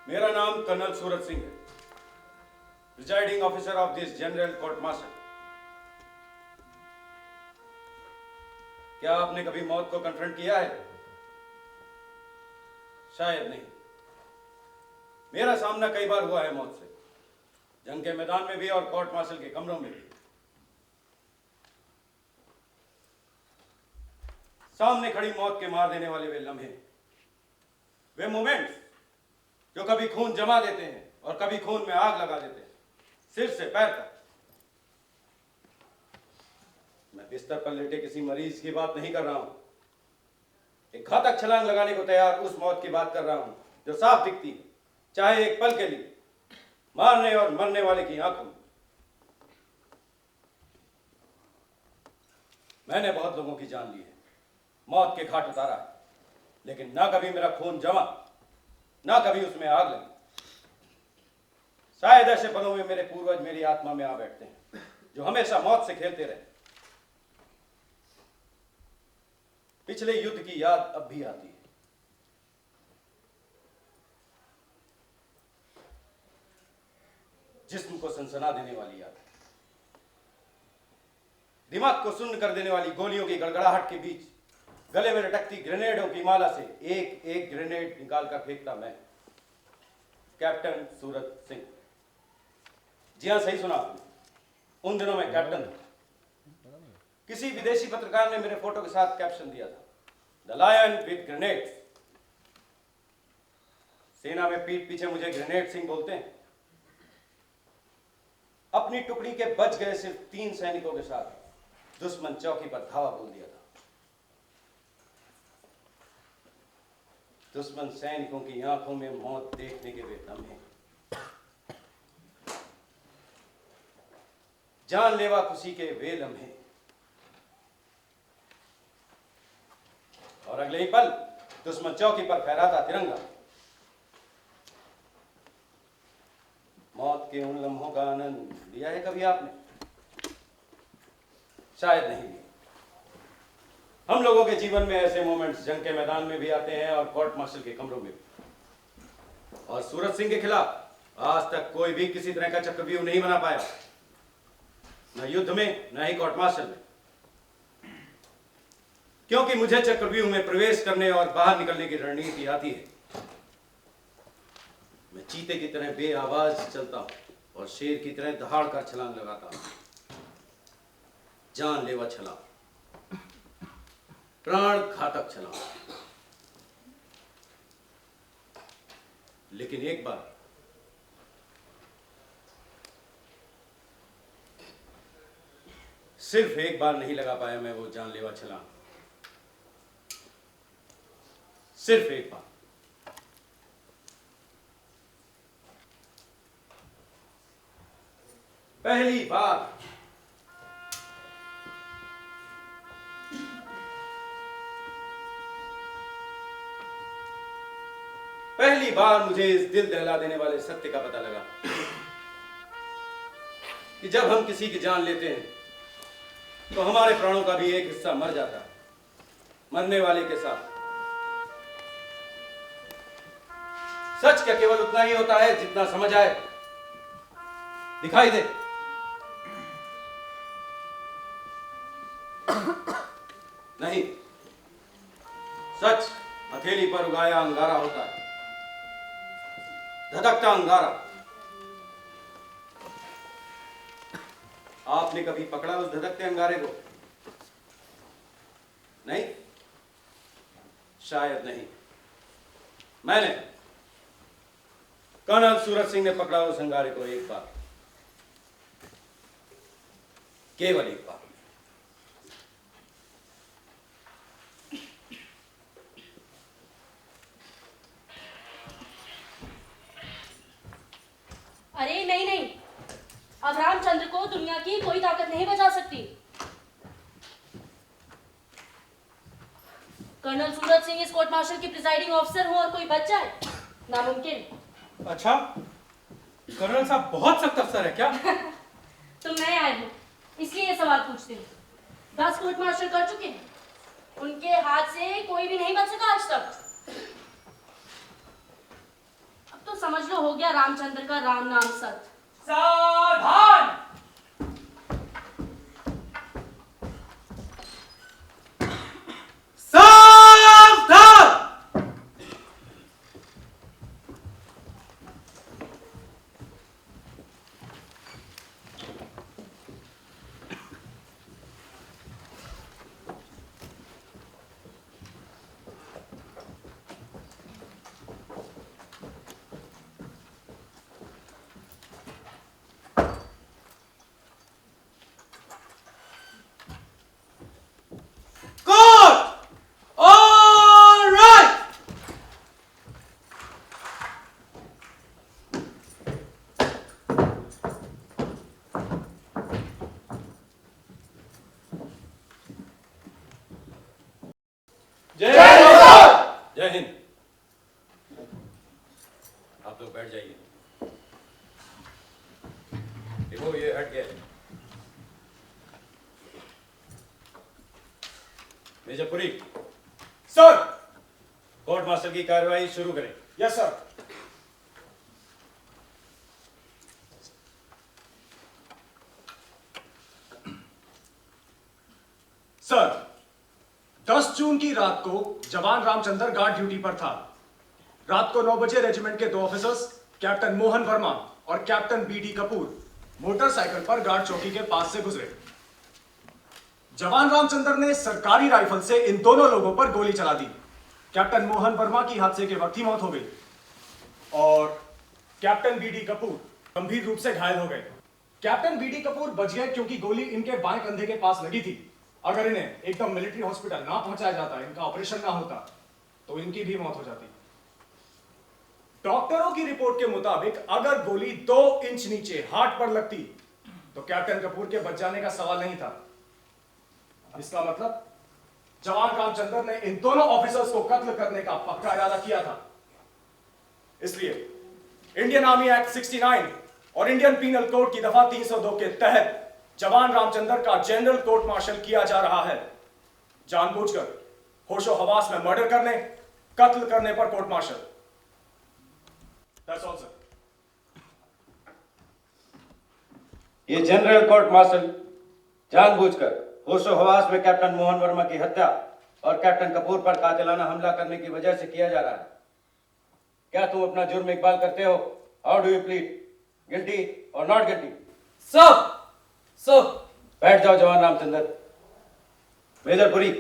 मेरा नाम कर्नल सूरज सिंह है, presiding officer of this general court martial. क्या आपने कभी मौत को कन्फ्रंट किया है? शायद नहीं। मेरा सामना कई बार हुआ है मौत से, जंग के मैदान में भी और कोर्ट मार्शल के कमरों में भी। सामने खड़ी मौत के मार देने वाले वे लम्हे, वे मोमेंट्स जो कभी खून जमा देते हैं और कभी खून में आग लगा देते हैं, सिर से पैर तक। मैं बिस्तर पर लेटे किसी मरीज की बात नहीं कर रहा हूं, एक घातक छलांग लगाने को तैयार उस मौत की बात कर रहा हूं जो साफ दिखती है, चाहे एक पल के लिए, मारने और मरने वाले की आंखों में। मैंने बहुत लोगों की जान ली है, मौत के घाट उतारा है, लेकिन ना कभी मेरा खून जमा, ना कभी उसमें आग लगी। शायद ऐसे पलों में मेरे पूर्वज मेरी आत्मा में आ बैठते हैं, जो हमेशा मौत से खेलते रहे। पिछले युद्ध की याद अब भी आती है। जिस्म को सनसना देने वाली याद, दिमाग को सुन्न कर देने वाली गोलियों की गड़गड़ाहट के बीच गले में लटकती ग्रेनेडों की माला से एक एक ग्रेनेड निकालकर फेंकता मैं, कैप्टन सूरज सिंह। जी हां, सही सुना आपने, उन दिनों में कैप्टन था। किसी विदेशी पत्रकार ने मेरे फोटो के साथ कैप्शन दिया था, द लायन विद ग्रेनेड्स। सेना में पीठ पीछे मुझे ग्रेनेड सिंह बोलते हैं। अपनी टुकड़ी के बच गए सिर्फ 3 सैनिकों के साथ दुश्मन चौकी पर धावा बोल दिया था। दुश्मन सैनिकों की आंखों में मौत देखने के वे लम्हे, जानलेवा खुशी के वे लम्हे, और अगले ही पल दुश्मन चौकी पर फहराता तिरंगा। मौत के उन लम्हों का आनंद लिया है कभी आपने? शायद नहीं लिया। हम लोगों के जीवन में ऐसे मोमेंट्स जंग के मैदान में भी आते हैं और कोर्ट मार्शल के कमरों में भी। और सूरज सिंह के खिलाफ आज तक कोई भी किसी तरह का चक्रव्यूह नहीं बना पाया, न युद्ध में न ही कोर्ट मार्शल में, क्योंकि मुझे चक्रव्यूह में प्रवेश करने और बाहर निकलने की रणनीति आती है। मैं चीते की तरह बेआवाज चलता हूं और शेर की तरह दहाड़ कर छलांग लगाता हूं, जानलेवा छलांग, प्राण घातक छलांग। लेकिन एक बार सिर्फ एक बार नहीं लगा पाया मैं वो जानलेवा छलांग, सिर्फ एक बार। पहली बार मुझे इस दिल दहला देने वाले सत्य का पता लगा कि जब हम किसी की जान लेते हैं तो हमारे प्राणों का भी एक हिस्सा मर जाता है, मरने वाले के साथ। सच क्या केवल उतना ही होता है जितना समझ आए, दिखाई दे। नहीं, सच हथेली पर उगाया अंगारा होता है, धधकता अंगारा। आपने कभी पकड़ा उस धधकते अंगारे को? नहीं, शायद नहीं। मैंने, कर्नल सूरज सिंह ने पकड़ा उस अंगारे को एक बार, केवल एक बार। अरे नहीं नहीं, अब रामचंद्र को दुनिया की कोई ताकत नहीं बचा सकती। कर्नल सूरज सिंह इस कोर्ट मार्शल की प्रिजाइडिंग ऑफिसर हो और कोई बच जाए, नामुमकिन। अच्छा, कर्नल साहब बहुत सख्त अफसर है क्या? तो मैं आई हूँ इसलिए ये सवाल पूछती हूँ। 10 कोर्ट मार्शल कर चुके हैं, उनके हाथ से कोई भी नहीं बच सका आज तक। अब तो समझ गया रामचंद्र का राम नाम सत्य। सावधान! सावधान! Good! All right! जय हिंद। आप लोग बैठ जाइए। देखो ये हट गया। Major Puri, sir. Court martial की कार्रवाई शुरू करें। Yes sir. सर, 10 जून की रात को जवान रामचंद्र गार्ड ड्यूटी पर था। रात को 9 बजे रेजिमेंट के 2 ऑफिसर्स कैप्टन मोहन वर्मा और कैप्टन बीडी कपूर मोटरसाइकिल पर गार्ड चौकी के पास से गुजरे। जवान रामचंद्र ने सरकारी राइफल से इन दोनों लोगों पर गोली चला दी। कैप्टन मोहन वर्मा की हादसे के वक्त ही मौत हो गई और कैप्टन बीडी कपूर गंभीर रूप से घायल हो गए। कैप्टन बीडी कपूर बच गए क्योंकि गोली इनके बाएं कंधे के पास लगी थी। अगर इन्हें एकदम मिलिट्री हॉस्पिटल ना पहुंचाया जाता, इनका ऑपरेशन ना होता, तो इनकी भी मौत हो जाती। डॉक्टरों की रिपोर्ट के मुताबिक अगर गोली 2 इंच नीचे हार्ट पर लगती तो कैप्टन कपूर के बच जाने का सवाल नहीं था। इसका मतलब जवान रामचंद्र ने इन दोनों ऑफिसर्स को कत्ल करने का पक्का इरादा किया था। इसलिए इंडियन आर्मी एक्ट 69 और इंडियन पीनल कोड की दफा 302 के तहत जवान रामचंद्र का जनरल कोर्ट मार्शल किया जा रहा है। जानबूझकर होशो हवास में मर्डर करने, कत्ल करने पर court martial. That's all, sir. ये जनरल कोर्ट मार्शल जानबूझकर होशो हवास में कैप्टन मोहन वर्मा की हत्या और कैप्टन कपूर पर कातिलाना हमला करने की वजह से किया जा रहा है। क्या तुम अपना जुर्म इकबाल करते हो? How do you plead, guilty और नॉट गिल्टी? सर। बैठ जाओ जवान रामचंद्र। Major Puri,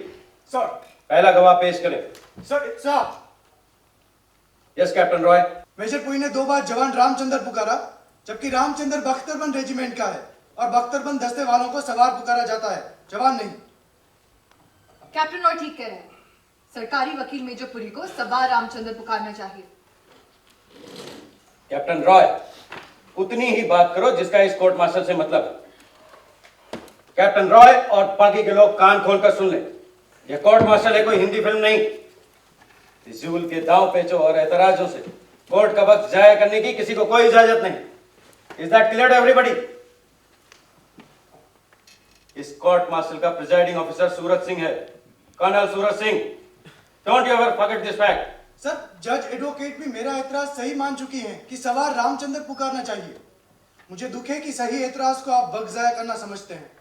sir. पहला गवाह पेश करें। Sir. Yes captain Roy. Major Puri ने 2 बार जवान रामचंद्र पुकारा, जबकि रामचंद्र बख्तरबंद रेजिमेंट का है और बख्तरबंद दस्ते वालों को सवार पुकारा जाता है, जवान नहीं। कैप्टन रॉय ठीक कह रहे हैं। सरकारी वकील मेजर पुरी को सवार रामचंद्र पुकारना चाहिए। कैप्टन रॉय, उतनी ही बात करो जिसका इस कोर्ट मार्शल से मतलब है। कैप्टन रॉय और बाकी के लोग कान खोलकर सुन लें। यह कोर्ट मार्शल है, कोई हिंदी फिल्म नहीं। फिजूल के दांव पेचों और एतराजों से कोर्ट का वक्त जाया करने की किसी को कोई इजाजत नहीं। Is that clear to everybody? इस कोर्ट मार्शल का प्रिजाइडिंग ऑफिसर सूरज सिंह है, colonel Suraj Singh. Don't you ever forget this fact. Sir, जज एडवोकेट भी मेरा एतराज सही मान चुकी हैं कि सवार रामचंद्र पुकारना चाहिए। मुझे दुख है कि सही एतराज को आप वक्त जाया करना समझते हैं।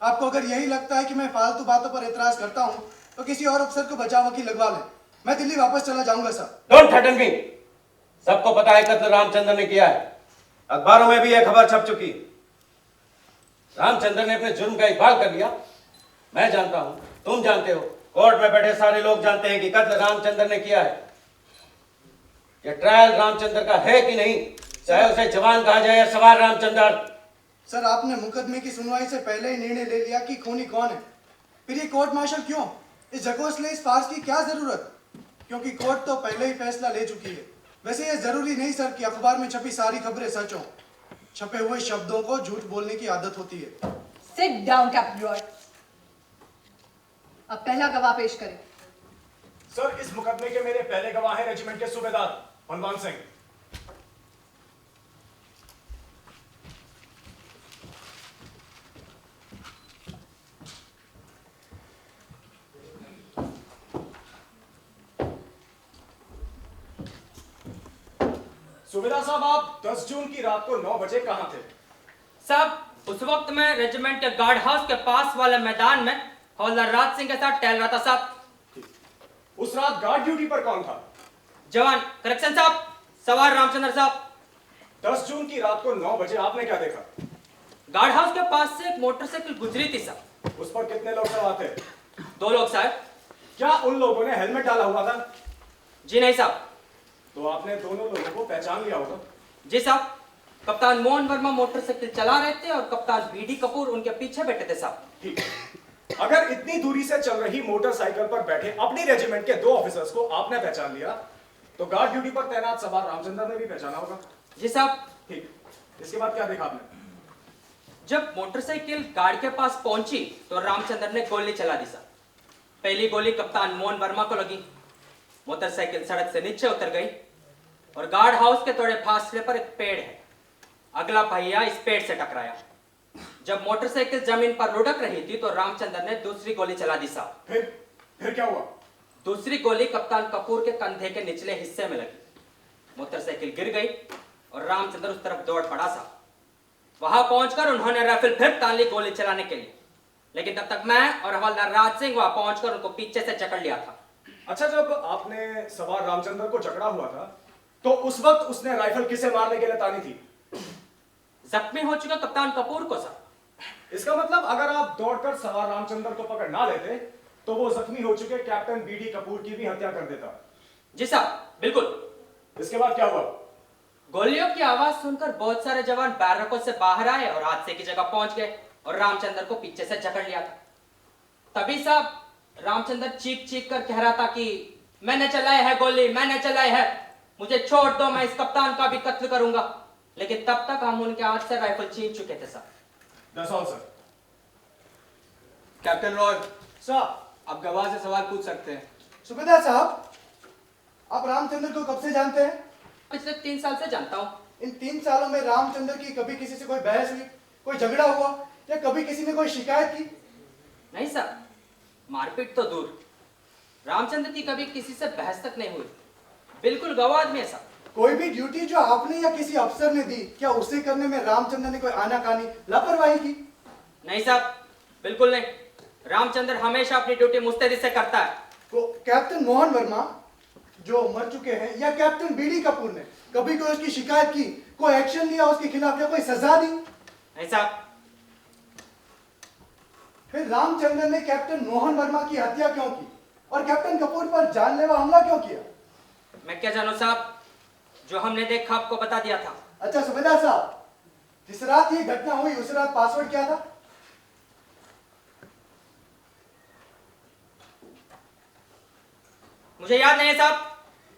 आपको अगर यही लगता है कि मैं फालतू बातों पर एतराज करता हूं, तो किसी और अफसर को बचाव वकील लगवा लें। मैं दिल्ली वापस चला जाऊंगा सर। डोंट थ्रेटन मी। सबको पता है कत्ल रामचंद्र ने किया है। अखबारों में भी यह खबर छप चुकी है। रामचंद्र ने अपने जुर्म का इकबाल कर लिया। मैं जानता हूं, तुम जानते हो, कोर्ट में बैठे सारे लोग जानते हैं कि कत्ल रामचंद्र ने किया है। यह ट्रायल रामचंद्र का है कि नहीं, चाहे उसे जवान कहा जाए या सवार रामचंद्र। सर, आपने मुकदमे की सुनवाई से पहले ही निर्णय ले लिया कि खूनी कौन है। फिर ये कोर्ट मार्शल क्यों? इस जगोसले इस फार्स की क्या जरूरत? क्योंकि कोर्ट तो पहले ही फैसला ले चुकी है। वैसे ये जरूरी नहीं सर कि अखबार में छपी सारी खबरें सच हों। छपे हुए शब्दों को झूठ बोलने की आदत होती है। Sit down captain Roy. अब पहला गवाह पेश करें। सर, इस मुकदमे के मेरे पहले गवाह हैं रेजिमेंट के सूबेदार हनुमान सिंह। सुबेदार साहब, आप 10 जून की रात को 9 बजे कहां थे? साहब उस वक्त मैं रेजिमेंट के गार्ड हाउस के पास वाले मैदान में हवलदार राज सिंह के साथ टहल रहा था साहब। उस रात गार्ड ड्यूटी पर कौन था? जवान करेक्शन साहब, सवार रामचंद्र साहब। 10 जून की रात को 9 बजे आपने क्या देखा? गार्ड हाउस के पास से एक मोटरसाइकिल गुजरी थी साहब। उस पर कितने लोग सवार थे? 2 लोग साहब। क्या उन लोगों ने हेलमेट डाला हुआ था? जी नहीं साहब। तो आपने दोनों लोगों को पहचान लिया होगा। जी साहब, कप्तान मोहन वर्मा मोटरसाइकिल चला रहे थे और कप्तान बीडी कपूर उनके पीछे बैठे थे साहब। ठीक। अगर इतनी दूरी से चल रही मोटरसाइकिल पर बैठे अपनी रेजिमेंट के 2 ऑफिसर्स को आपने पहचान लिया, तो गार्ड ड्यूटी पर तैनात सवार रामचंद्र ने भी पहचाना होगा। जी साहब। ठीक। इसके बाद क्या देखा आपने? जब मोटरसाइकिल गार्ड के पास पहुंची तो रामचंद्र ने गोली चला दी साहब। पहली गोली कप्तान मोहन वर्मा को लगी, मोटरसाइकिल सड़क से नीचे उतर गई और गार्ड हाउस के थोड़े फासले पर एक पेड़ है, अगला पहिया इस पेड़ से टकराया। जब मोटरसाइकिल जमीन पर लुढ़क रही थी तो रामचंद्र ने दूसरी गोली चला दी साहब। फिर क्या हुआ? दूसरी गोली कप्तान कपूर के कंधे के निचले हिस्से में लगी, मोटरसाइकिल गिर गई और रामचंद्र उस तरफ दौड़ पड़ा साहब। वहां पहुंचकर उन्होंने राइफल फिर तान ली गोली चलाने के लिए, लेकिन तब तक मैं और हवलदार राज सिंह वहां पहुंचकर उनको पीछे से जकड़ लिया था। अच्छा, जब आपने सवार रामचंद्र को जकड़ा हुआ था तो उस वक्त उसने राइफल किसे मारने के लिए तानी थी? जख्मी हो चुका कप्तान कपूर को साहब। इसका मतलब अगर आप दौड़कर सवार रामचंद्र को पकड़ ना लेते तो वो जख्मी हो चुके कैप्टन बीडी कपूर की भी हत्या कर देता। जी साहब, बिल्कुल। इसके बाद क्या हुआ? गोलियों की आवाज सुनकर बहुत सारे जवान बैरकों से बाहर आए और हादसे की जगह पहुंच गए और रामचंद्र को पीछे से जकड़ लिया था। तभी साहब रामचंद्र चीख चीख कर कह रहा था कि मैंने चलाई है गोली, मैंने चलाई है, मुझे छोड़ दो, मैं इस कप्तान का भी कत्ल करूंगा। लेकिन तब तक हम उनके हाथ से राइफल छीन चुके थे साहब। That's all, sir. Captain Roy, साहब, आप गवाह से सवाल पूछ सकते हैं। सुबेदार साहब, आप रामचंद्र को कब से जानते हैं? पिछले 3 साल से जानता हूँ। इन 3 सालों में रामचंद्र की कभी किसी से कोई बहस हुई, कोई झगड़ा हुआ या कभी किसी ने कोई शिकायत की? नहीं साहब, मारपीट तो दूर, रामचंद्र की कभी किसी से बहस तक नहीं हुई। बिल्कुल गवाह आदमी है साहब। कोई भी ड्यूटी जो आपने या किसी अफसर ने दी, क्या उसे करने में रामचंद्र ने कोई आनाकानी, लापरवाही की? नहीं साहब, बिल्कुल नहीं। रामचंद्र हमेशा अपनी ड्यूटी मुस्तैदी से करता है। तो कैप्टन मोहन वर्मा जो मर चुके हैं या कैप्टन बीडी कपूर ने कभी कोई उसकी शिकायत की, कोई एक्शन लिया उसके खिलाफ या कोई सजा दी? नहीं साहब। फिर रामचंद्र ने कैप्टन मोहन वर्मा की हत्या क्यों की और कैप्टन कपूर पर जानलेवा हमला क्यों किया? मैं क्या जानूं साहब, जो हमने देखा आपको बता दिया था। अच्छा सुबेदार साहब, जिस रात ये घटना हुई उस रात पासवर्ड क्या था? मुझे याद नहीं है साहब,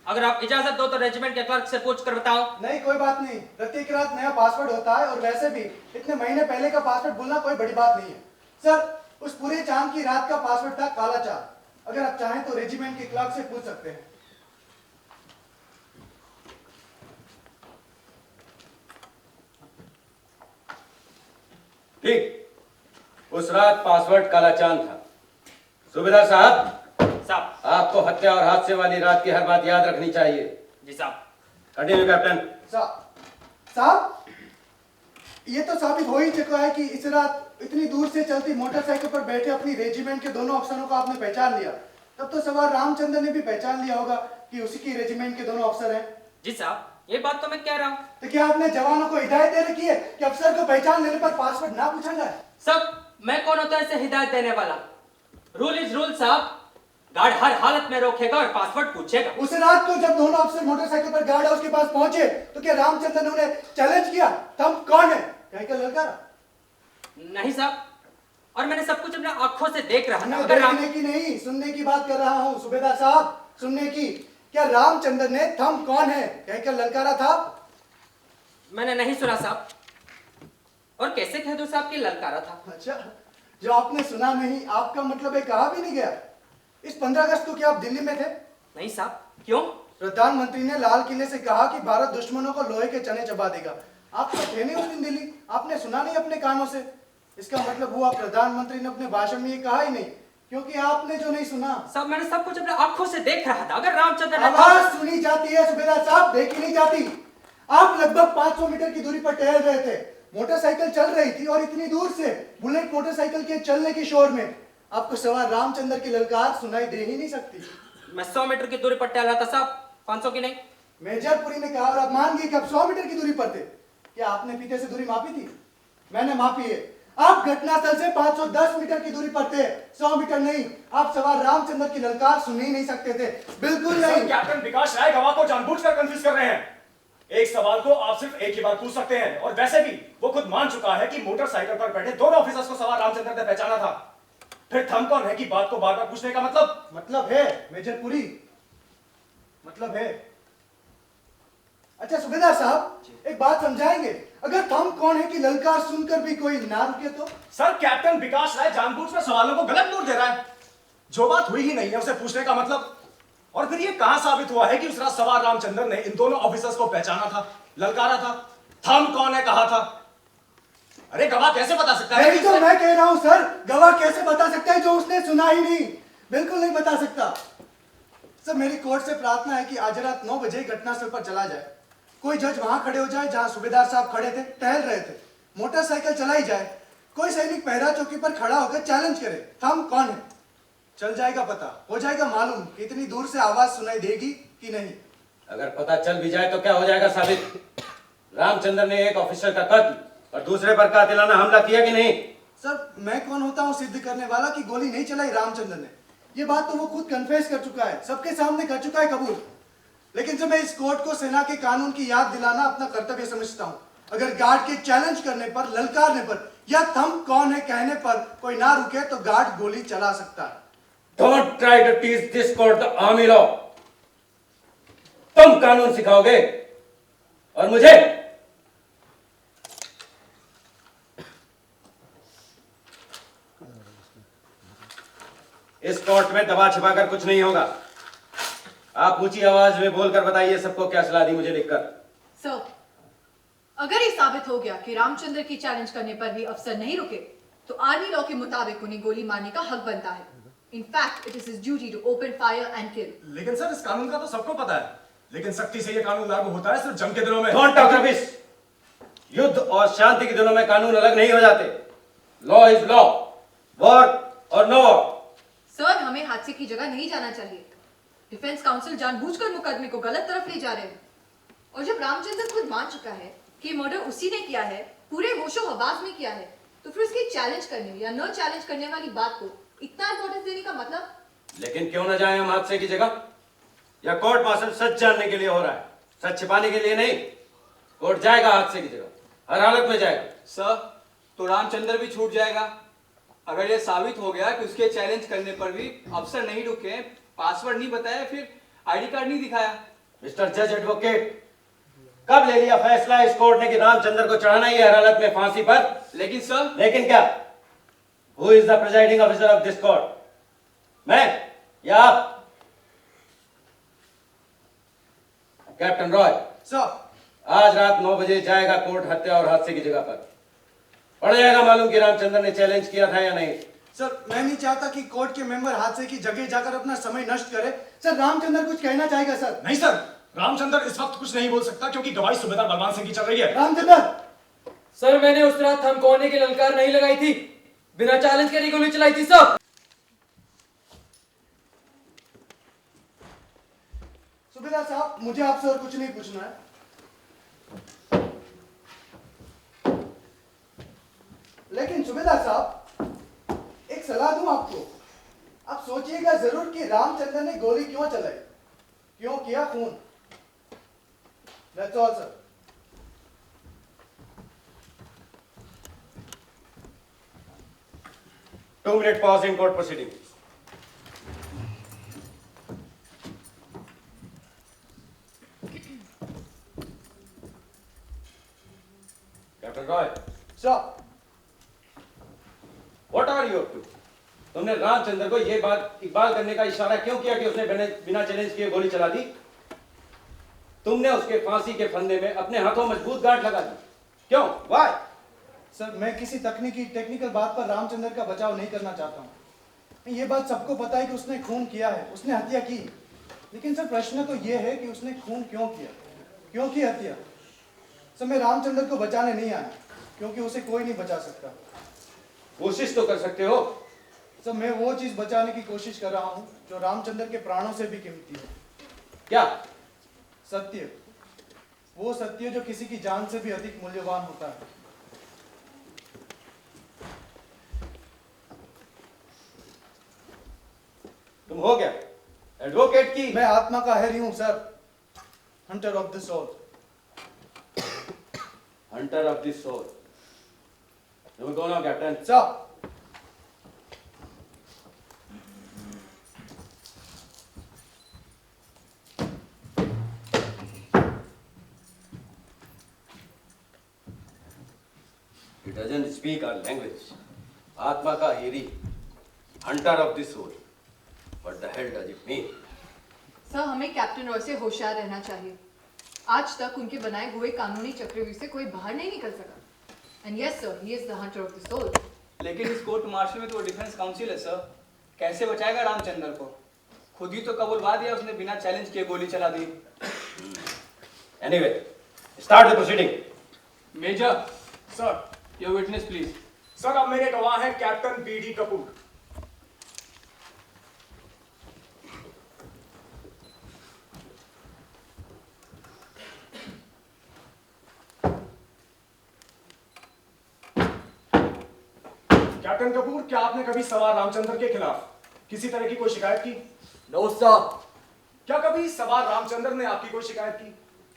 अगर आप इजाजत दो तो रेजिमेंट के क्लर्क से पूछ कर बताओ। नहीं, कोई बात नहीं, प्रत्येक रात नया पासवर्ड होता है और वैसे भी इतने महीने पहले का पासवर्ड भूलना कोई बड़ी बात नहीं है। सर, उस पूरे चांद की रात का पासवर्ड था काला चांद। अगर आप चाहें तो रेजिमेंट के क्लर्क से पूछ सकते हैं। ठीक, उस रात पासवर्ड काला चांद था। सूबेदार साहब, आपको हत्या और हादसे वाली रात की हर बात याद रखनी चाहिए। जी साहब। Continue captain. साहब, ये तो साबित हो ही चुका है कि इस रात इतनी दूर से चलती मोटरसाइकिल पर बैठे अपनी रेजिमेंट के दोनों अफसरों को आपने पहचान लिया। तब तो सवार रामचंद्र ने भी पहचान लिया होगा कि उसी की रेजिमेंट के दोनों अफसर हैं। जी साहब, ये बात तो मैं कह रहा हूँ। तो क्या आपने जवानों को हिदायत दे रखी है कि अफसर को पहचान लेने पर पासवर्ड ना पूछा जाए? सब, मैं कौन होता है इसे हिदायत देने वाला? रूल इज रूल साहब। गार्ड हर हालत में रोकेगा और पासवर्ड पूछेगा। उस रात को जब दोनों अफसर मोटरसाइकिल पर गार्ड हाउस के पास पहुंचे तो क्या रामचंद्र ने उन्हें चैलेंज किया, तुम कौन है, कहकर ललकारा? नहीं साहब, और मैंने सब कुछ अपने आंखों से देख रहा था। मैं अगर देखने की नहीं, सुनने की बात कर रहा हूँ सुबेदार साहब, सुनने की। क्या रामचंद्र ने थम कौन है कहकर ललकारा था? मैंने नहीं सुना साहब, और कैसे कह दूं साहब कि ललकारा था? अच्छा, जो आपने सुना नहीं आपका मतलब है कहा भी नहीं गया। इस 15 अगस्त को क्या आप दिल्ली में थे? नहीं साहब। क्यों? प्रधानमंत्री ने लाल किले से कहा कि भारत दुश्मनों को लोहे के चने चबा देगा। आप तो थे नहीं उस दिन दिल्ली, आपने सुना नहीं अपने कानों से। इसका मतलब हुआ प्रधानमंत्री ने अपने भाषण में ये कहा ही नहीं, क्योंकि आपने जो नहीं सुना। साहब, मैंने सब कुछ अपने आंखों से देख रहा था। अगर रामचंद्र ने आवाज सुनी जाती है सुबेदार साहब, देखी नहीं जाती। आप लगभग 500 मीटर की दूरी पर टहल रहे थे, मोटरसाइकिल चल रही थी और इतनी दूर से बुलेट मोटरसाइकिल के चलने के शोर में आपको सवार रामचंद्र की ललकार सुनाई दे ही नहीं सकती। मैं 100 मीटर की दूरी पर टहल रहा था साहब, 500 की नहीं। मेजर पुरी ने कहा और आप मान गए कि आप 100 मीटर की दूरी पर थे। क्या आपने पीते से दूरी मापी थी? मैंने मापी है। आप घटनास्थल से 510 मीटर की दूरी पर थे, 100 मीटर नहीं। आप सवार रामचंद्र की ललकार सुन ही नहीं सकते थे, बिल्कुल नहीं। कैप्टन विकास राय गवाह को जानबूझकर कंफ्यूज कर रहे हैं। एक सवाल को आप सिर्फ एक ही बार पूछ सकते हैं, और वैसे भी वो खुद मान चुका है कि मोटरसाइकिल पर बैठे दोनों ऑफिसर्स को सवार रामचंद्र ने पहचाना था। फिर थम कौन है कि बात को बार बार पूछने का मतलब है मेजर पुरी, मतलब है। अच्छा सूबेदार साहब, एक बात समझाएंगे? अगर थम कौन है कि ललकार सुनकर भी कोई ना रुके तो? सर, कैप्टन विकास राय जानबूझकर सवालों को गलत मोड़ दे रहा है। जो बात हुई ही नहीं है उसे पूछने का मतलब। और फिर ये कहां साबित हुआ है कि उस रात सवार रामचंद्र ने इन दोनों ऑफिसर्स को पहचाना था, ललकारा था? थम कौन है कहा था? अरे गवाह कैसे बता सकता है? यही तो मैं कह रहा हूं सर, गवाह कैसे बता सकता है जो उसने सुना ही नहीं? बिल्कुल नहीं बता सकता। सर, मेरी कोर्ट से प्रार्थना है कि आज रात 9 बजे घटनास्थल पर चला जाए। कोई जज वहां खड़े हो जाए जहां सूबेदार साहब खड़े थे, टहल रहे थे। मोटरसाइकिल चलाई जाए, कोई सैनिक पहरा चौकी पर खड़ा होकर चैलेंज करे, थम कौन है? चल जाएगा पता, हो जाएगा मालूम कि इतनी दूर से आवाज सुनाई देगी कि नहीं। अगर पता चल भी जाए तो क्या हो जाएगा साबित? रामचंद्र ने एक ऑफिसर का कत्ल और दूसरे पर कातिलाना हमला किया कि नहीं? सर, मैं कौन होता हूं सिद्ध करने वाला कि गोली नहीं चलाई रामचंद्र ने? ये बात तो वो खुद कन्फेस कर चुका है, सबके सामने कर चुका है कबूल। लेकिन जब मैं इस कोर्ट को सेना के कानून की याद दिलाना अपना कर्तव्य समझता हूं। अगर गार्ड के चैलेंज करने पर, ललकारने पर या थम कौन है कहने पर कोई ना रुके तो गार्ड गोली चला सकता है। Don't try to teach this court the army law. तुम कानून सिखाओगे और मुझे इस कोर्ट में दबा छिपाकर कुछ नहीं होगा। आप ऊंची आवाज में बोलकर बताइए सबको क्या सलाह दी मुझे लिखकर। सर, अगर ये साबित हो गया कि रामचंद्र की चैलेंज करने पर भी अफसर नहीं रुके, तो आर्मी लॉ के मुताबिक उन्हें गोली मारने का हक बनता है। In fact, it is his duty to open fire and kill. लेकिन सर, इस कानून का तो सबको पता है, लेकिन सख्ती से ये कानून लागू होता है सिर्फ जंग के दिनों में। Don't talk rubbish. युद्ध और शांति के दिनों में कानून अलग नहीं हो जाते। लॉ इज लॉ, वॉर और नो वॉर। सर, हमें हादसे की जगह नहीं जाना चाहिए। डिफेंस काउंसिल जानबूझकर मुकदमे को गलत तरफ ले जा रहे हैं। और जब रामचंद्र खुद मान चुका है कि मर्डर उसी ने किया है, पूरे होशो हवास में किया है, तो फिर उसकी चैलेंज करने या न चैलेंज करने वाली बात को इतना इंपॉर्टेंस देने का मतलब? लेकिन क्यों न जाए हम हादसे की जगह? या कोर्ट मार्शल सच जानने के लिए हो रहा है, सच छिपाने के लिए नहीं। कोर्ट जाएगा हादसे की जगह, हर हालत में जाएगा। सर, तो रामचंद्र भी छूट जाएगा। अगर यह साबित हो गया कि उसके चैलेंज करने पर भी अफसर नहीं रुके, पासवर्ड नहीं बताया, फिर आईडी कार्ड नहीं दिखाया। मिस्टर जज एडवोकेट, कब ले लिया फैसला इस कोर्ट ने कि रामचंद्र को चढ़ाना ही हर हालत में फांसी पर? लेकिन सर, लेकिन क्या? Who is the presiding officer of this court? मैं या आप? कैप्टन रॉय, सर, आज रात 9 बजे जाएगा कोर्ट हत्या और हादसे की जगह पर। पड़ जाएगा मालूम कि रामचंद्र ने चैलेंज किया था या नहीं। सर, मैं नहीं चाहता कि कोर्ट के मेंबर हादसे की जगह जाकर अपना समय नष्ट करे। सर, रामचंद्र कुछ कहना चाहेगा सर? नहीं सर, रामचंद्र इस वक्त कुछ नहीं बोल सकता क्योंकि गवाही सूबेदार बलवान सिंह की चल रही है। रामचंद्र! सर, मैंने उस रात थम कोने की ललकार नहीं लगाई थी, बिना चैलेंज के गोली चलाई थी सब। सूबेदार साहब, मुझे आपसे और कुछ नहीं पूछना है। लेकिन सूबेदार साहब, एक सलाह दूं आपको। आप सोचिएगा जरूर कि रामचंद्र ने गोली क्यों चलाई, क्यों किया खून। That's all, sir. Two-minute pause in court proceeding. Captain Roy, Sir, what are you up to? तुमने रामचंद्र को ये बात इकबाल करने का इशारा क्यों किया कि उसने बिना चैलेंज किए गोली चला दी? तुमने उसके फांसी के फंदे में अपने हाथों मजबूत गांठ लगा दी। क्यों? Why? सर, मैं किसी टेक्निकल बात पर रामचंद्र का बचाव नहीं करना चाहता हूँ। ये बात सबको पता है कि उसने खून किया है, उसने हत्या की। लेकिन सर, प्रश्न तो ये है कि उसने खून क्यों किया, क्यों की हत्या? सर मैं रामचंद्र को बचाने नहीं आया, क्योंकि उसे कोई नहीं बचा सकता। कोशिश तो कर सकते हो। सर मैं वो चीज बचाने की कोशिश कर रहा हूँ जो रामचंद्र के प्राणों से भी कीमती है। क्या? सत्य, वो सत्य जो किसी की जान से भी अधिक मूल्यवान होता है। तुम हो क्या एडवोकेट की? मैं आत्मा का हैरी हूँ sir, hunter of the soul. Hunter of the soul. तुम कौन हो captain? Sir He doesn't speak our language. आत्मा का हेरी, hunter of the soul. What the hell does it mean? Sir हमें कैप्टन रॉय से होशियार रहना चाहिए। आज तक उनके बनाए हुए कानूनी चक्रव्यूह से कोई बाहर नहीं निकल सका। And yes sir, he is the hunter of the soul. लेकिन इस कोर्ट मार्शल में तो डिफेंस काउंसिल है सर, कैसे बचाएगा रामचंद्र को? खुद ही तो कबूलवा दिया उसने, बिना चैलेंज किए गोली चला दी। Anyway, start the proceeding. Major, sir your witness please. Sir अब मेरे गवाह हैं captain BD Kapoor. Captain Kapoor, क्या आपने कभी सवार रामचंद्र के खिलाफ किसी तरह की कोई शिकायत की? No sir. क्या कभी सवार रामचंद्र ने आपकी कोई शिकायत की?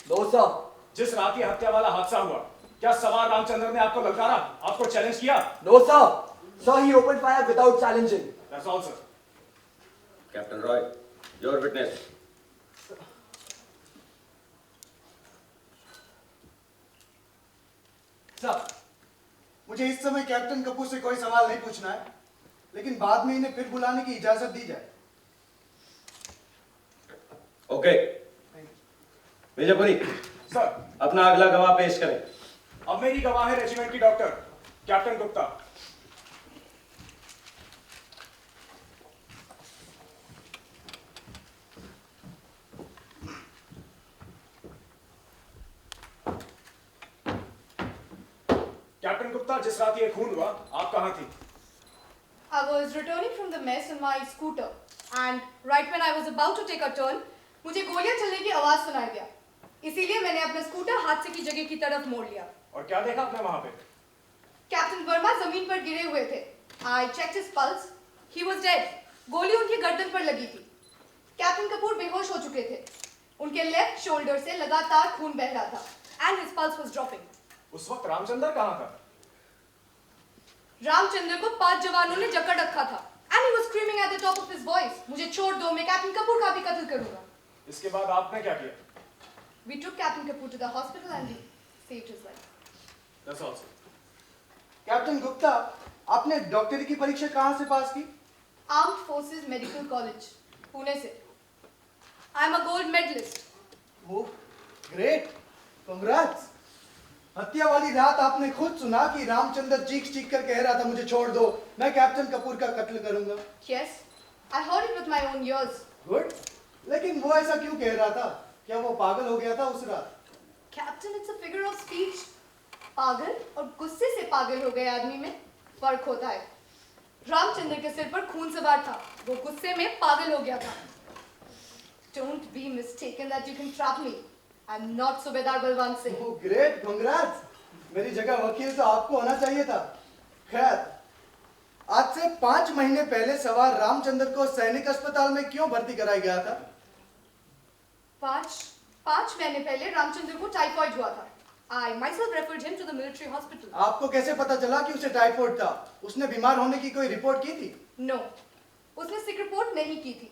No sir. जिस रात की हत्या वाला हादसा हुआ, क्या सवार रामचंद्र ने आपको ललकारा, आपको चैलेंज किया? No sir. Sir he open fire without challenging. That's all sir. Captain Roy, your witness. Sir मुझे इस समय कैप्टन कपूर से कोई सवाल नहीं पूछना है, लेकिन बाद में इन्हें फिर बुलाने की इजाजत दी जाए। Okay. मिर्जापुरी, सर अपना अगला गवाह पेश करें। अब मेरी गवाह है रेजिमेंट की doctor captain Gupta. Captain Gupta, जिस रात ये खून हुआ आप कहाँ थी? I was returning from the mess on my scooter and right when I was about to take a turn, मुझे गोलियां चलने की आवाज सुनाई दिया। इसीलिए मैंने अपना स्कूटर हादसे की जगह की तरफ मोड़ लिया। और क्या देखा आपने वहां पे? कैप्टन वर्मा जमीन पर गिरे हुए थे। I checked his pulse. He was dead. गोली उनकी गर्दन पर लगी थी। कैप्टन कपूर बेहोश हो चुके थे। उनके लेफ्ट शोल्डर से लगातार खून बह रहा था and his pulse was dropping. उस वक्त रामचंद्र कहाँ था? रामचंद्र को 5 जवानों ने जकड़ रखा था and he was screaming at the top of his voice. मुझे छोड़ दो, मैं कैप्टन कपूर का भी कत्ल करूंगा। इसके बाद आपने क्या किया? We took Captain Kapoor to the hospital and we saved his life. That's all, sir. Captain Gupta, आपने डॉक्टरी की परीक्षा कहाँ से पास की? Armed Forces Medical College, Pune से। I am a gold medalist. वो ग्रेट, कांग्रेट्स। हत्या वाली रात आपने खुद सुना कि रामचंद्र चीख कर कह रहा था मुझे छोड़ दो, मैं कैप्टन कपूर का कत्ल करूंगा। Yes, I heard it with my own ears. Good, लेकिन वो ऐसा क्यों कह रहा था? क्या वो पागल हो गया था उस रात? Captain, it's a figure of speech. पागल और गुस्से से पागल हो गए आदमी में फर्क होता है। रामचंद्र के सिर पर खून सवार था, वो गुस्से में पागल हो गया था। Don't be mistaken that you can trap me. I'm not Subedar Balwan Singh. Oh, great, congrats! मेरी जगह वकील तो आपको होना चाहिए था। खैर, आज से 5 महीने पहले सवार रामचंद्र को सैनिक अस्पताल में क्यों भर्ती कराया गया था? 5 महीने पहले रामचंद्र को टाइफाइड हुआ था। I myself referred him to the military hospital. आपको कैसे पता चला कि उसे टाइफाइड था? उसने बीमार होने की कोई रिपोर्ट की थी? No, उसने सिक रिपोर्ट नहीं की थी।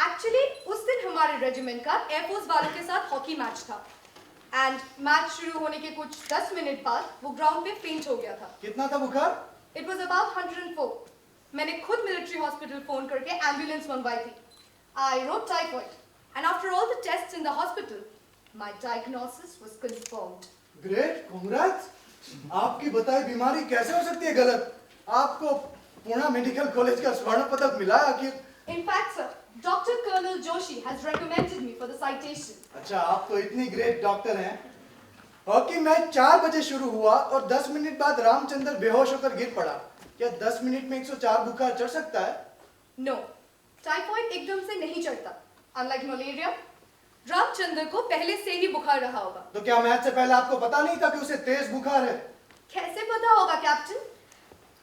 Actually, उस दिन हमारे रेजिमेंट का एयरफोर्स वालों के साथ हॉकी मैच था। एंड मैच शुरू होने के कुछ 10 मिनट बाद वो ग्राउंड पे फेंट हो गया था। कितना था बुखार? It was about 104. मैंने खुद मिलिट्री हॉस्पिटल फोन करके एम्बुलेंस मंगवाई थी। I wrote typhoid, and after all the tests in the hospital, my diagnosis was confirmed. Great, congrats! आपकी बताई बीमारी कैसे हो सकती है गलत? आपको पुणे मेडिकल कॉलेज का स्वर्ण पदक मिला आखिर। In fact, sir, Dr. Colonel Joshi has recommended me for the citation. अच्छा, आप तो इतनी ग्रेट डॉक्टर हैं। हॉकी मैच 4 बजे शुरू हुआ और 10 मिनट बाद रामचंद्र बेहोश होकर गिर पड़ा। क्या 10 मिनट में 104 बुखार चढ़ सकता है? नो, टाइफॉइड एकदम से नहीं चढ़ता। अनलाइक मलेरिया, रामचंद्र को पहले से ही बुखार रहा होगा। तो क्या मैच से पहले आपको पता नहीं था कि उसे तेज बुखार है? कैसे पता होगा कैप्टन?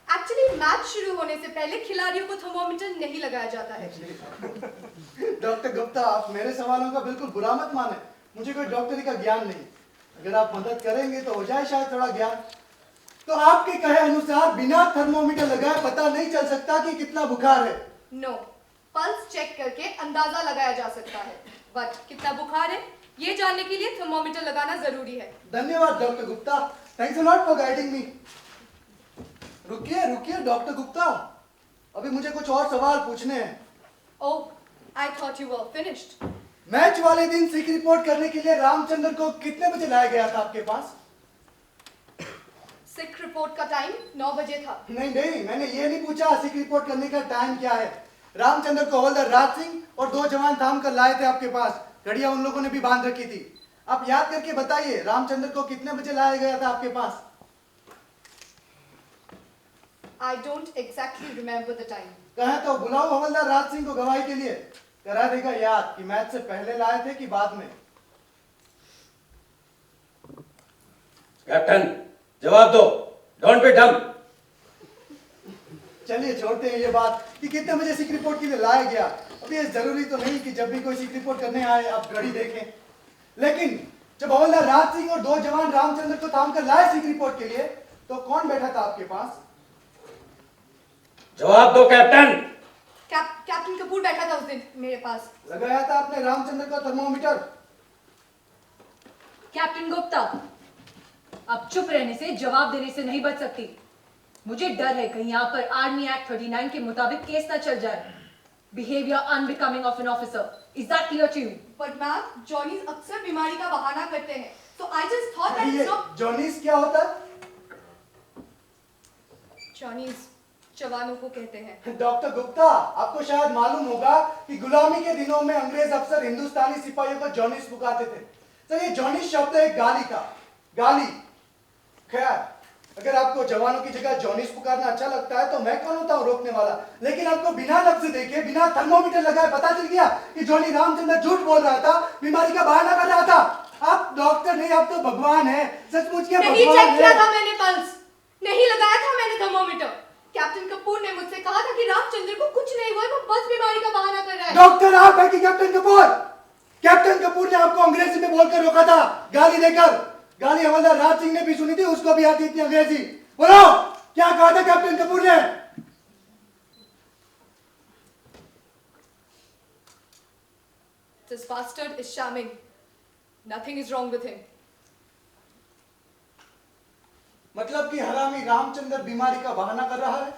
एक्चुअली मैच शुरू होने से पहले खिलाड़ियों को थर्मोमीटर नहीं लगाया जाता है। डॉक्टर गुप्ता, आप मेरे सवालों का बिल्कुल बुरा मत माने। मुझे कोई डॉक्टरी का ज्ञान नहीं। अगर आप मदद करेंगे तो हो जाए शायद थोड़ा ज्ञान। तो आपके कहे अनुसार बिना थर्मोमीटर लगाए पता नहीं चल सकता कि कितना बुखार है? नो, पल्स चेक करके अंदाजा लगाया जा सकता है, बट कितना बुखार है ये जानने के लिए थर्मोमीटर लगाना जरूरी है। धन्यवाद doctor Gupta, thanks a lot for guiding मी। रुकिए रुकिए डॉक्टर गुप्ता, अभी मुझे कुछ और सवाल पूछने हैं। Oh, I thought you were finished. Match वाले दिन सिक रिपोर्ट करने के लिए रामचंद्र को कितने बजे लाया गया था आपके पास? सिक रिपोर्ट का टाइम 9 बजे था। नहीं, मैंने ये नहीं पूछा सिक रिपोर्ट करने का टाइम क्या है। रामचंद्र को हवलदार राज सिंह और 2 जवान थाम कर लाए थे आपके पास। घड़ियां उन लोगों ने भी बांध रखी थी। आप याद करके बताइए, रामचंद्र को कितने बजे लाया गया था आपके पास? I don't exactly remember the time. कहें तो बुलाओ हवलदार राज सिंह को गवाही के लिए। करा देगा याद कि मैच से पहले लाए थे कि बाद में। कैप्टन, जवाब दो, डोंट बी डम। चलिए छोड़ते हैं ये बात कि कितने बजे सिक रिपोर्ट के लिए लाया गया। अभी ये जरूरी तो नहीं कि जब भी कोई सिक रिपोर्ट करने आए आप घड़ी देखें, लेकिन जब हवलदार राज सिंह और 2 जवान रामचंद्र को थाम कर लाए सिक रिपोर्ट के लिए, तो कौन बैठा था आपके पास? जवाब दो कैप्टन। कैप्टन कपूर बैठा था उस दिन मेरे पास। लगाया था आपने रामचंद्र का थर्मोमीटर? कैप्टन गुप्ता, अब चुप रहने से, जवाब देने से नहीं बच सकती। मुझे डर है कहीं यहाँ पर आर्मी एक्ट 39 के मुताबिक केस ना चल जाए। Behaviour unbecoming of an officer, is that clear to you? But ma'am, johnnies अक्सर बीमारी का बहाना करते हैं, तो I just thought that it's not. Johnnies क्या होता है? जॉनीज जवानों को कहते हैं। डॉक्टर गुप्ता, आपको शायद मालूम होगा कि गुलामी के दिनों में अंग्रेज अफसर हिंदुस्तानी सिपाहियों को जॉनीस पुकारते थे। तो ये जॉनीस शब्द है गाली का, गाली। खैर, अगर आपको जवानों की जगह जॉनीस पुकारना अच्छा लगता है तो मैं कौन होता हूँ रोकने वाला। लेकिन आपको बिना लफ्ज देखे, बिना थर्मोमीटर लगाए पता चल गया कि जॉनी रामचंद्र झूठ बोल रहा था, बीमारी का बहाना कर रहा था। आप डॉक्टर नहीं, आप तो भगवान है, सचमुच के भगवान है। नहीं चेक किया था मैंने पल्स, नहीं लगाया था मैंने थर्मोमीटर। कैप्टन कपूर ने मुझसे कहा था कि रामचंद्र को कुछ नहीं हुआ, वो बस बीमारी का बहाना कर रहा है। डॉक्टर आप है कि कैप्टन कपूर? कैप्टन कपूर ने आपको अंग्रेजी में बोलकर रोका था, गाली देकर। गाली हवलदार राज सिंह ने भी सुनी थी, उसको भी आती थी अंग्रेजी। बोलो, क्या कहा था कैप्टन कपूर ने? This bastard is charming. Nothing is wrong with him. मतलब कि हरामी रामचंद्र बीमारी का बहाना कर रहा है,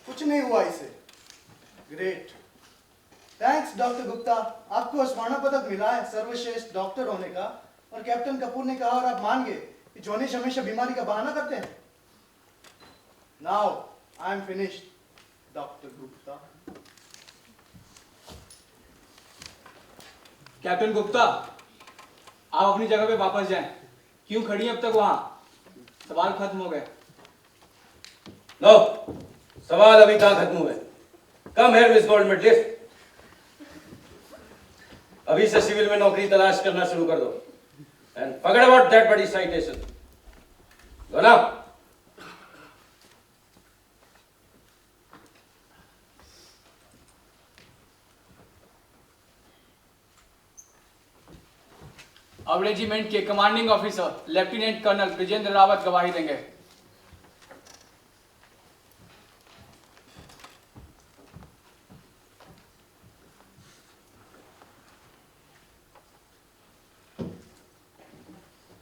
कुछ नहीं हुआ इसे। ग्रेट, थैंक्स डॉक्टर गुप्ता, आपको स्वर्ण पदक मिला है सर्वश्रेष्ठ डॉक्टर होने का। और कैप्टन कपूर ने कहा और आप मान गए कि जॉनीश हमेशा बीमारी का बहाना करते हैं। Now I am finished doctor Gupta. Captain Gupta, आप अपनी जगह पे वापस जाएं। क्यों खड़ी हैं अब तक वहां? सवाल खत्म हो गए। नो, सवाल अभी कहाँ खत्म हुए। Come here miss gold medalist, अभी से सिविल में नौकरी तलाश करना शुरू कर दो। एंड फॉरगेट अबाउट दैट बड़ी साइटेशन। Go now. अब रेजिमेंट के commanding officer lieutenant colonel Brijendra Rawat गवाही देंगे।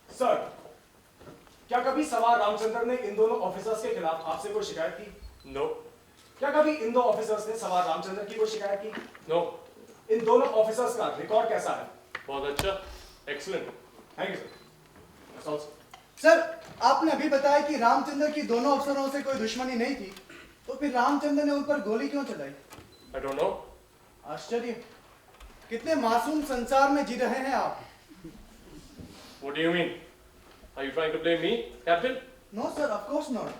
सर, क्या कभी सवार रामचंद्र ने इन दोनों ऑफिसर्स के खिलाफ आपसे कोई शिकायत की? नो। क्या कभी इन दो ऑफिसर्स ने सवार रामचंद्र की कोई शिकायत की? नो। इन दोनों ऑफिसर्स का रिकॉर्ड कैसा है? बहुत अच्छा, excellent. Thank you sir. Sir, आपने अभी बताया कि रामचंद्र की दोनों अफसरों से कोई दुश्मनी नहीं थी, तो फिर रामचंद्र ने उन पर गोली क्यों चलाई? I don't know. आश्चर्य, कितने मासूम संसार में जी रहे हैं आप। What do you mean? Are you trying to blame me, Captain? No sir, of course not.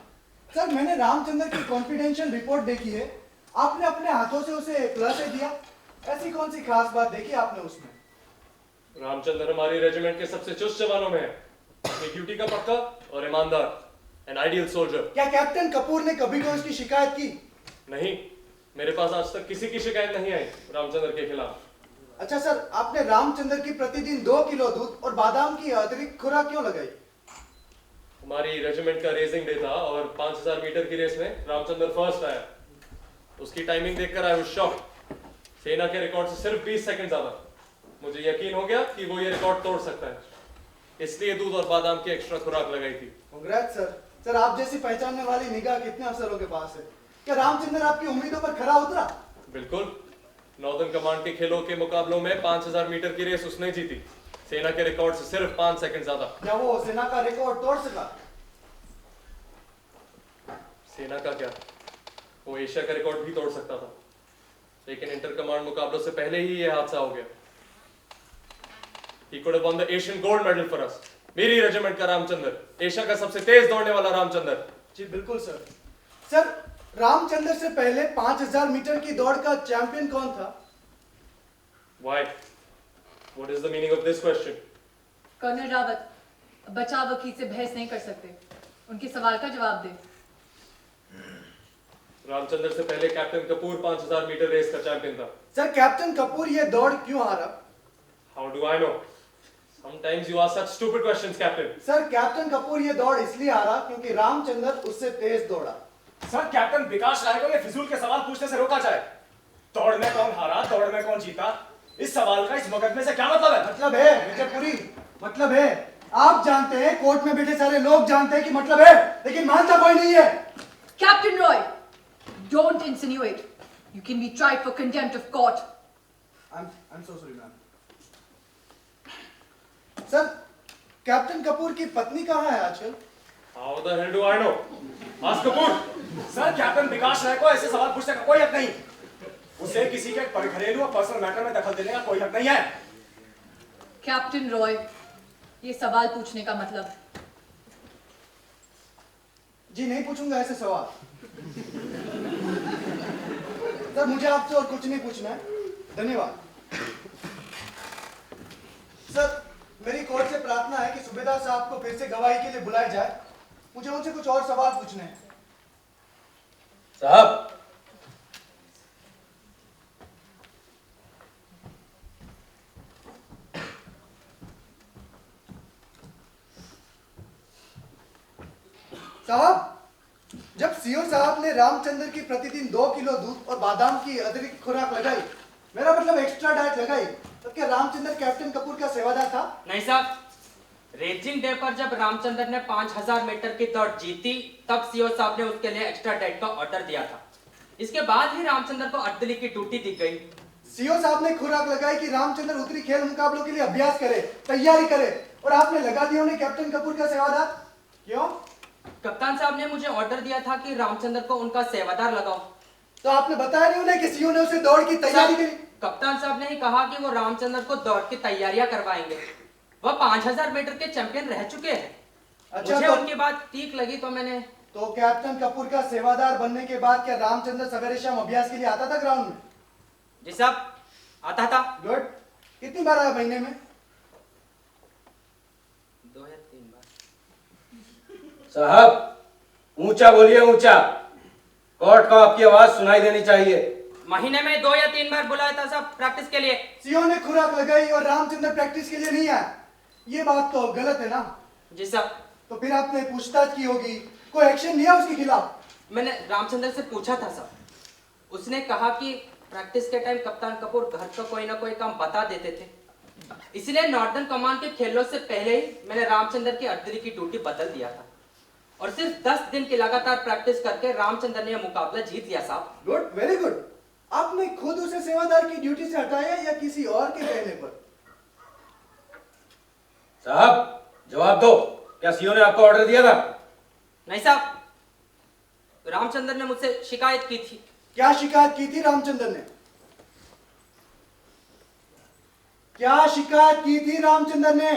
Sir, मैंने रामचंद्र की कॉन्फिडेंशियल रिपोर्ट देखी है। आपने अपने हाथों से उसे प्लस ए दिया। ऐसी कौन सी खास बात देखी आपने उसमें? रामचंद्र हमारी रेजिमेंट के सबसे चुस्त जवानों में है, अपनी ड्यूटी का पक्का और ईमानदार, एन आइडियल सोल्जर। क्या कैप्टन कपूर ने कभी कोई उसकी शिकायत की? नहीं, मेरे पास आज तक किसी की शिकायत नहीं आई रामचंद्र के खिलाफ। अच्छा सर, आपने रामचंद्र की प्रतिदिन 2 किलो दूध और बादाम की अतिरिक्त खुराक क्यों लगाई? हमारी रेजिमेंट का रेसिंग डे था और 5000 मीटर की रेस में रामचंद्र फर्स्ट आया। उसकी टाइमिंग देखकर आई वाज शॉक्ड। सेना के रिकॉर्ड से सिर्फ 20 सेकंड ज्यादा। मुझे यकीन हो गया कि वो ये रिकॉर्ड तोड़ सकता है, इसलिए दूध और बादाम की एक्स्ट्रा खुराक लगाई थी। कांग्रेस सर। सर, आप जैसी पहचानने वाली निगाह कितने अफसरों के पास है? क्या रामचंद्र आपकी उम्मीदों पर खरा उतरा? बिल्कुल। नॉर्दर्न कमांड के खेलों के मुकाबलों में 5000 मीटर की रेस उसने जीती, सेना के रिकॉर्ड से सिर्फ 5 सेकंड ज्यादा। क्या वो सेना का रिकॉर्ड तोड़ सका? सेना का क्या, वो एशिया का रिकॉर्ड भी तोड़ सकता था, लेकिन इंटर कमांड मुकाबलों से पहले ही ये हादसा हो गया। He could have won the Asian gold medal for us. मेरी रेजिमेंट का रामचंद्र, एशिया का सबसे तेज दौड़ने वाला रामचंद्र। जी बिल्कुल सर। सर, रामचंद्र से पहले 5000 मीटर की दौड़ का चैंपियन कौन था? Why? What is the meaning of this question? Colonel Rawat, बचाव वकील से बहस नहीं कर सकते। उनके सवाल का जवाब दे। रामचंद्र से पहले कैप्टन कपूर 5000 मीटर रेस का चैंपियन था। सर, कैप्टन कपूर ये दौड़ क्यों हारा? How do I know? Sometimes you ask such stupid questions, Captain. Sir, captain Kapoor ये दौड़ इसलिए हारा क्योंकि रामचंद्र उससे तेज दौड़ा। सर, कैप्टन विकास राय को ये फिजूल के सवाल पूछने से रोका जाए। दौड़ में कौन हारा, दौड़ में कौन जीता, इस सवाल का इस मुकदमे से क्या मतलब है? मतलब है विजयपुरी, मतलब है। आप जानते हैं, कोर्ट में बैठे सारे लोग जानते हैं कि मतलब है, लेकिन मानता कोई नहीं है। Captain Roy, don't insinuate. You can be tried for contempt of court. I'm so sorry, ma'am. Sir, captain Kapoor की पत्नी कहाँ है आजकल? How the hell do I know? Ask Kapoor. Sir, captain Vikas Rai को ऐसे सवाल पूछने का कोई हक नहीं। उसे किसी के घरेलू और पर्सनल मैटर में दखल देने का कोई हक नहीं है। कैप्टन रॉय, ये सवाल पूछने का मतलब? जी नहीं पूछूंगा ऐसे सवाल। सर, मुझे आपसे और कुछ नहीं पूछना है। धन्यवाद। सर, मेरी कोर्ट से प्रार्थना है कि सूबेदार साहब को फिर से गवाही के लिए बुलाया जाए। मुझे उनसे कुछ और सवाल पूछने हैं। साहब, साहब, जब सीओ साहब ने रामचंद्र की प्रतिदिन 2 किलो दूध और बादाम की अतिरिक्त खुराक लगाई, मेरा मतलब एक्स्ट्रा डाइट लगाई, तो क्या रामचंद्र कैप्टन कपूर का सेवादार था? नहीं साहब, रेसिंग डे पर जब रामचंद्र ने 5000 मीटर की दौड़ जीती, तब सीओ साहब ने उसके लिए एक्स्ट्रा डाइट का ऑर्डर दिया था। इसके बाद ही रामचंद्र को अर्दली की ड्यूटी दी गई। सीओ साहब ने खुराक लगाई कि रामचंद्र उत्तरी खेल मुकाबलों के लिए अभ्यास करे, तैयारी करे, और आपने लगा दिया उन्हें कैप्टन कपूर का सेवादार। क्यों? कप्तान साहब ने मुझे ऑर्डर दिया था कि रामचंद्र को उनका सेवादार लगाओ। तो आपने बताया नहीं उन्हें कि सीओ ने उसे दौड़ की तैयारी करी? कप्तान साहब ने ही कहा कि वो रामचंद्र को दौड़ की तैयारियां करवाएंगे। वह 5000 मीटर के चैंपियन रह चुके हैं। अच्छा, मुझे तो उनकी बात ठीक लगी तो मैंने। तो कैप्टन कपूर का सेवादार बनने के बाद क्या रामचंद्र सवेरे शाम अभ्यास के लिए आता था ग्राउंड में? जी साहब, आता था। गुड। कितनी बार आया महीने में? 2 या 3 बार। साहब, ऊंचा बोलिए, ऊंचा। कोर्ट को आपकी आवाज सुनाई देनी चाहिए। महीने में 2 या 3 बार बुलाया था साहब प्रैक्टिस के लिए। सीओ ने खुराक लगाई और रामचंद्र प्रैक्टिस के लिए नहीं आया, ये बात तो गलत है ना? जी साहब। तो फिर आपने पूछताछ की होगी, कोई एक्शन लिया उसके खिलाफ? मैंने रामचंद्र से पूछा था साहब। उसने कहा कि प्रैक्टिस के टाइम कप्तान कपूर घर का कोई ना कोई काम बता देते थे, इसलिए नॉर्दर्न कमांड के खेलों से पहले ही मैंने रामचंद्र की अर्दली की ड्यूटी बदल दिया था, और सिर्फ 10 दिन की लगातार प्रैक्टिस करके रामचंद्र ने यह मुकाबला जीत लिया साहब। Good, very good. आपने खुद उसे सेवादार की ड्यूटी से हटाया या किसी और के कहने पर? साहब, जवाब दो। क्या सीओ ने आपको ऑर्डर दिया था? नहीं साहब, रामचंद्र ने मुझसे शिकायत की थी। क्या शिकायत की थी रामचंद्र ने? क्या शिकायत की थी रामचंद्र ने?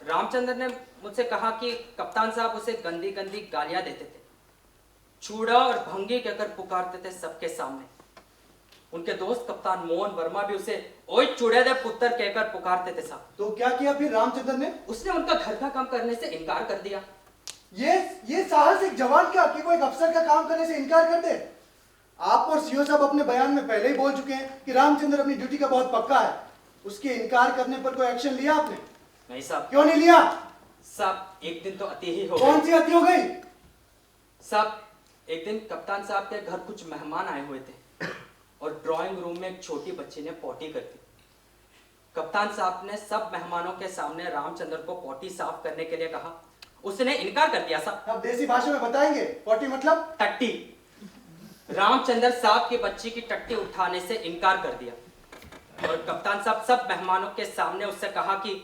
रामचंद्र ने मुझसे कहा कि कप्तान साहब उसे गंदी गंदी गालियां देते थे, चूड़ा और भंगी कहकर पुकारते थे सबके सामने। उनके दोस्त कप्तान मोहन वर्मा भी उसे ओए चूड़े दे पुत्र कहकर पुकारते थे साहब। तो क्या किया फिर रामचंद्र ने? उसने उनका घर का काम करने से इनकार कर दिया। ये साहस एक जवान का कि वो एक अफसर का काम करने से इनकार कर दे? आप और सीओ साहब अपने बयान में पहले ही बोल चुके हैं कि रामचंद्र अपनी ड्यूटी का बहुत पक्का है। उसके इनकार करने पर कोई एक्शन लिया आपने? नहीं साहब। क्यों नहीं लिया? साहब एक दिन तो अति ही हो कौन सी अति हो गई? साहब एक दिन कप्तान साहब के घर कुछ मेहमान आए हुए थे और ड्राइंग रूम में एक छोटी बच्ची ने पॉटी कर दी। कप्तान साहब ने सब मेहमानों के सामने रामचंद्र को पॉटी साफ करने के लिए कहा। उसने इनकार कर दिया साहब। अब देसी भाषा में बताएंगे, पॉटी मतलब? टट्टी। रामचंद्र साहब की बच्ची की टट्टी उठाने से इनकार कर दिया और कप्तान साहब सब मेहमानों के सामने उससे कहा कि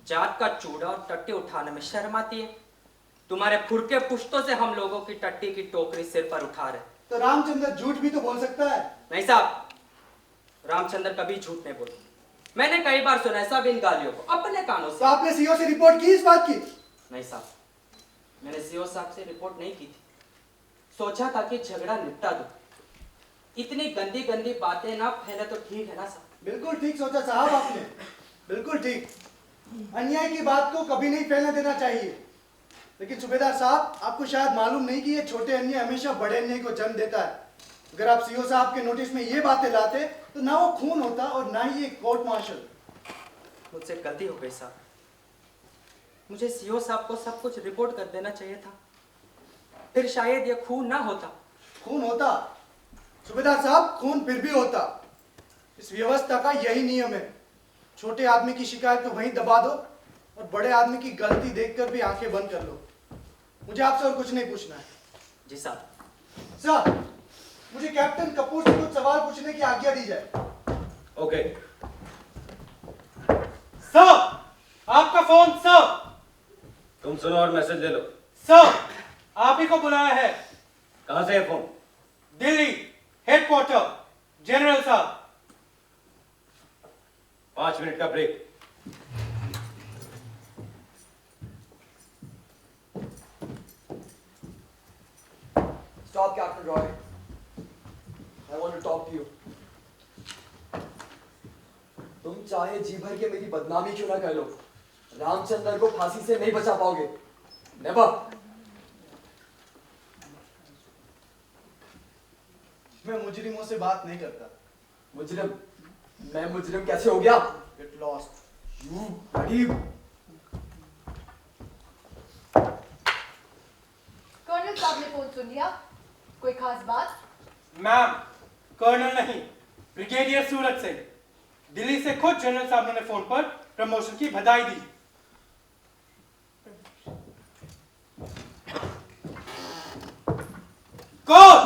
जात का चूड़ा और टट्टी उठाने में शर्म आती है, तुम्हारे फुरके पुश्तों से हम लोगों की टट्टी की टोकरी सिर पर उठा रहे। तो रामचंद्र झूठ भी तो बोल सकता है। नहीं साहब, रामचंद्र कभी झूठ नहीं बोले। मैंने कई बार सुना है सब इन गालियों को अपने कानों से। तो आपने सीओ से रिपोर्ट की इस बात की? नहीं साहब, मैंने सीओ साहब से रिपोर्ट नहीं की थी। सोचा था कि झगड़ा निपटा दूं। इतनी गंदी गंदी बातें ना फैले तो ठीक है ना साहब? बिल्कुल ठीक सोचा साहब आपने, बिल्कुल ठीक। अन्याय की बात को कभी नहीं फैलने देना चाहिए। लेकिन सूबेदार साहब, आपको शायद मालूम नहीं कि ये छोटे अन्याय हमेशा बड़े अन्याय को जन्म देता है। अगर आप सीओ साहब के नोटिस में ये बातें लाते तो ना वो खून होता और ना ही ये कोर्ट मार्शल। मुझसे गलती हो गई साहब। मुझे सीओ साहब को सब कुछ रिपोर्ट कर देना चाहिए था, फिर शायद ये खून ना होता। खून होता सूबेदार साहब, खून फिर भी होता। इस व्यवस्था का यही नियम है। छोटे आदमी की शिकायत को वहीं दबा दो और बड़े आदमी की गलती देखकर भी आंखें बंद कर लो। मुझे आपसे और कुछ नहीं पूछना है। जी साहब। साहब, मुझे कैप्टन कपूर से कुछ सवाल पूछने की आज्ञा दी जाए। ओके। सर, आपका फोन सर। तुम सुनो और मैसेज ले लो। सर, आप ही को बुलाया है। कहां से है फोन? दिल्ली हेडक्वार्टर, जनरल साहब। 5 मिनट का break. Stop, Captain Roy. I want to talk to you. तुम चाहे जी भर के मेरी बदनामी क्यों ना कर लो, रामचंद्र को फांसी से नहीं बचा पाओगे। नेवर। मैं मुजरिमों से बात नहीं करता। मुजरिम? मैं मुजरिम कैसे हो गया? Get lost. You bloody... colonel साहब ने फोन सुन लिया? कोई खास बात? मैम, कर्नल नहीं, ब्रिगेडियर सूरज सिंह। दिल्ली से खुद जनरल साहब ने फोन पर प्रमोशन की बधाई दी। Good,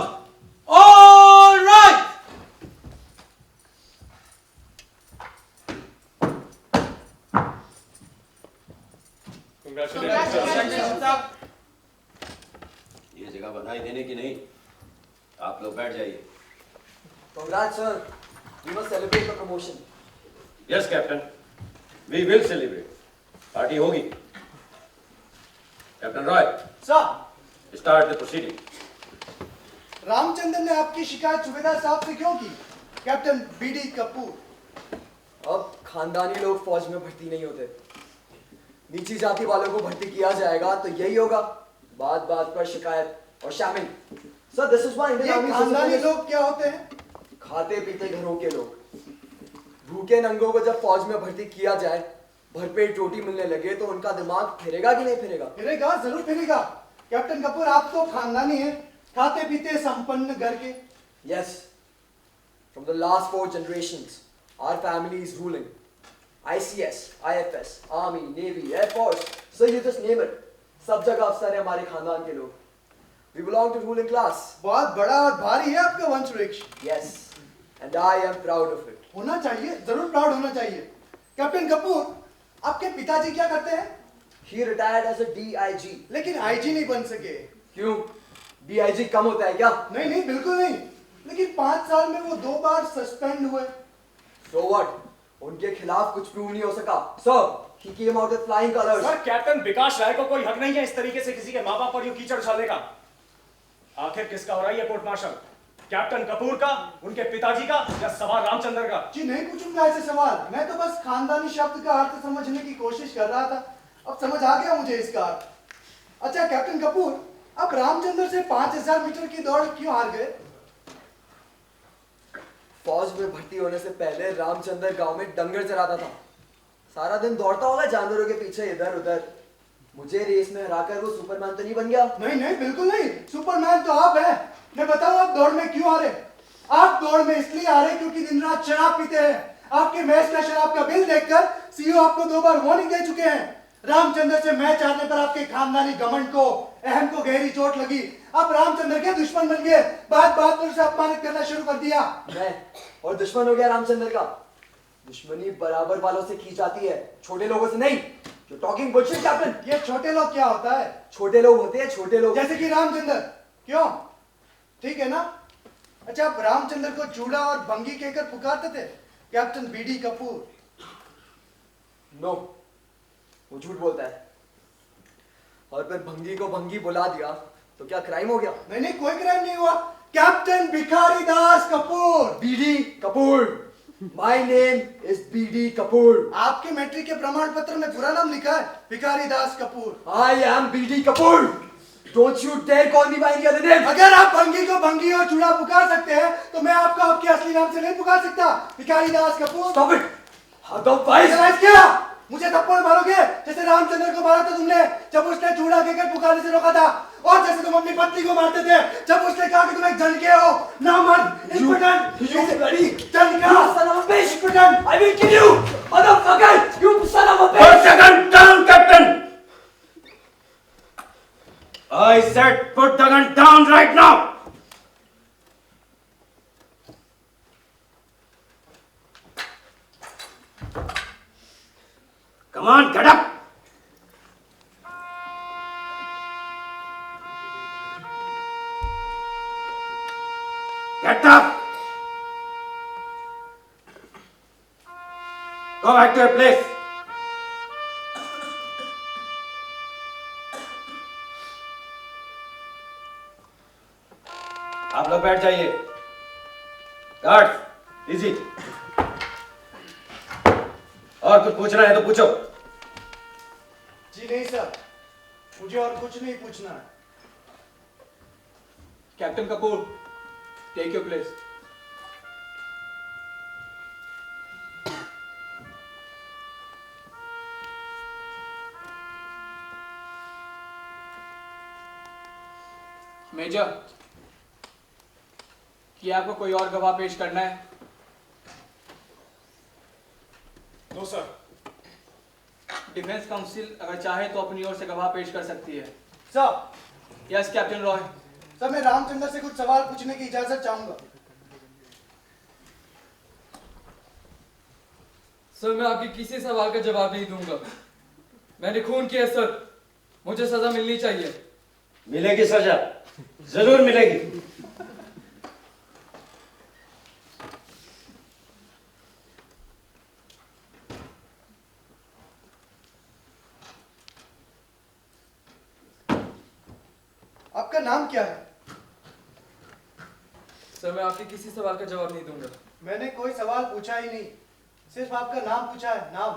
all right. Congratulations. साहब, ये जगह बधाई देने की नहीं, आप लोग बैठ जाइए। Congrats, sir. We must celebrate the promotion. Yes captain, we will celebrate. Party होगी। कैप्टन रॉय, साहब, स्टार्ट द प्रोसीडिंग। रामचंद्र ने आपकी शिकायत सूबेदार साहब से क्यों की? Captain BD Kapoor. अब खानदानी लोग फौज में भर्ती नहीं होते, नीची जाति वालों को भर्ती किया जाएगा तो यही होगा, बात बात पर शिकायत और शामिल। Sir, this is why Indian ये आर्मी खानदानी लोग क्या होते हैं? खाते पीते घरों के लोग। भूखे नंगों को जब फौज में भर्ती किया जाए, भरपेट रोटी मिलने लगे तो उनका दिमाग फिरेगा कि नहीं फिरेगा? फिरेगा, जरूर फिरेगा। कैप्टन कपूर, आप तो खानदानी हैं, खाते पीते संपन्न घर के। Yes, from the last 4 generations, our family is ruling. ICS, IFS, Army, Navy, Air Force, so you just name it. सब जगह अफसर है हमारे खानदान के लोग। We belong to ruling class. बहुत बड़ा और भारी है आपका वंश वृक्ष। Yes, and I am proud of it. होना चाहिए, जरूर प्राउड होना चाहिए। कैप्टन कपूर, आपके पिताजी क्या करते हैं? He retired as a DIG. लेकिन आईजी नहीं बन सके। क्यों? DIG कम होता है क्या? नहीं नहीं, बिल्कुल नहीं। लेकिन 5 साल में वो 2 बार सस्पेंड हुए। So what? उनके खिलाफ कुछ प्रूव नहीं हो सका। So, He came out with flying colors. Sir, captain Vikas Rai को कोई हक नहीं है इस तरीके से किसी के माँ बाप पर यूं कीचड़ उछालने का। आखिर किसका हो रहा है ये कोर्ट मार्शल? कैप्टन कपूर का, उनके पिताजी का, या सवाल रामचंद्र का? जी नहीं पूछूंगा ऐसे सवाल, मैं तो बस खानदानी शब्द का अर्थ समझने की कोशिश कर रहा था। अब समझ आ गया मुझे इसका अर्थ। अच्छा कैप्टन कपूर, आप रामचंद्र से 5000 मीटर की दौड़ क्यों हार गए? फौज में भर्ती होने से पहले रामचंद्र गांव में डंगर चराता था। सारा दिन दौड़ता होगा जानवरों के पीछे इधर उधर। मुझे रेस में हराकर वो सुपरमैन तो नहीं बन गया? नहीं नहीं बिल्कुल नहीं, सुपरमैन तो आप हैं। मैं बताऊं आप दौड़ में क्यों हारे? आप दौड़ में इसलिए हारे क्योंकि दिन रात शराब पीते हैं। आपके मैच का शराब का बिल देखकर सीईओ आपको 2 बार वार्निंग दे चुके हैं। रामचंद्र से मैच हारने पर आपके खानदानी घमंड को, अहम को गहरी चोट लगी। आप रामचंद्र के दुश्मन बन गए, बात बात पर उसे अपमानित करना शुरू कर दिया। मैं और दुश्मन हो गया रामचंद्र का? दुश्मनी बराबर वालों से की जाती है, छोटे लोगों से नहीं। जो टॉकिंग बुलशिट कैप्टन। ये छोटे लोग क्या होता है? छोटे लोग होते हैं छोटे लोग। जैसे कि रामचंद्र। क्यों? ठीक है ना? अच्छा आप रामचंद्र को चूड़ा और भंगी कहकर पुकारते थे कैप्टन बीडी कपूर? नो, वो झूठ बोलता है। और फिर भंगी को भंगी बुला दिया तो क्या क्राइम हो गया? नहीं नहीं कोई क्राइम नहीं हुआ। Captain Bhikhari Das Kapoor. BD Kapoor. My name is BD Kapoor. आपके मैट्रिक के प्रमाण पत्र में पूरा नाम लिखा है Bhikhari Das Kapoor. I am BD Kapoor. Don't you dare call me by any other name। अगर आप भंगी को भंगी और चूड़ा पुकार सकते हैं तो मैं आपको आपके असली नाम से नहीं पुकार सकता, भिखारी Das Kapoor. Stop it। Otherwise क्या मुझे थप्पड़ मारोगे जैसे रामचंद्र को मारा था तुमने जब उसने चूड़ा कहकर पुकारने से रोका था, और जैसे तुम अपनी पत्नी को मारते थे जब उसने कहा कि तुम एक जनके हो, नामर्द, इंपोर्टेंट, You bloody जनका, son of a bitch। Impotent. I will kill you, motherfucker। You son of a bitch। 1 second down, Captain. I said put the gun down right now. Come on, get up. Get up. Go back to your place. आप लोग बैठ जाइए। Guards, easy. और कुछ पूछना है तो पूछो। जी नहीं सर, मुझे और कुछ नहीं पूछना है। Captain Kapoor, take your place. Major, क्या आपको कोई और गवाह पेश करना है? No sir. डिफेंस काउंसिल अगर चाहे तो अपनी ओर से गवाह पेश कर सकती है। Sir. Yes captain Roy. Sir मैं रामचंद्र से कुछ सवाल पूछने की इजाजत चाहूंगा। सर मैं आपके किसी सवाल का जवाब नहीं दूंगा। मैंने खून किया सर, मुझे सजा मिलनी चाहिए। मिलेगी सजा, जरूर मिलेगी। आपका नाम क्या है? सर मैं आपके किसी सवाल का जवाब नहीं दूंगा। मैंने कोई सवाल पूछा ही नहीं, सिर्फ आपका नाम पूछा है। नाम,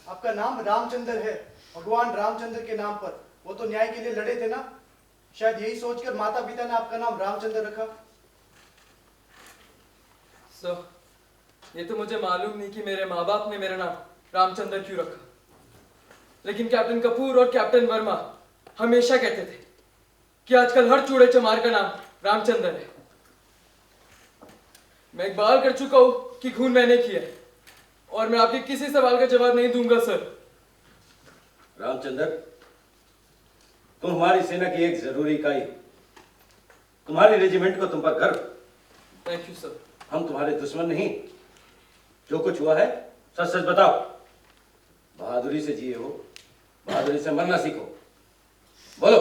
आपका नाम रामचंद्र है, भगवान रामचंद्र के नाम पर। वो तो न्याय के लिए लड़े थे ना, शायद यही सोचकर माता पिता ने आपका नाम रामचंद्र रखा। सर ये तो मुझे मालूम नहीं कि मेरे माँ बाप ने मेरा नाम रामचंद्र क्यों रखा, लेकिन कैप्टन कपूर और कैप्टन वर्मा हमेशा कहते थे कि आजकल हर चूड़े चमार का नाम रामचंद्र है। मैं इकबाल कर चुका हूं कि खून मैंने किया है, और मैं आपके किसी सवाल का जवाब नहीं दूंगा सर। रामचंद्र, तुम हमारी सेना की एक जरूरी इकाई, तुम्हारी रेजिमेंट को तुम पर गर्व। Thank you sir. हम तुम्हारे दुश्मन नहीं। जो कुछ हुआ है सच सच बताओ। बहादुरी से जिए हो, बहादुरी से मरना सीखो। बोलो,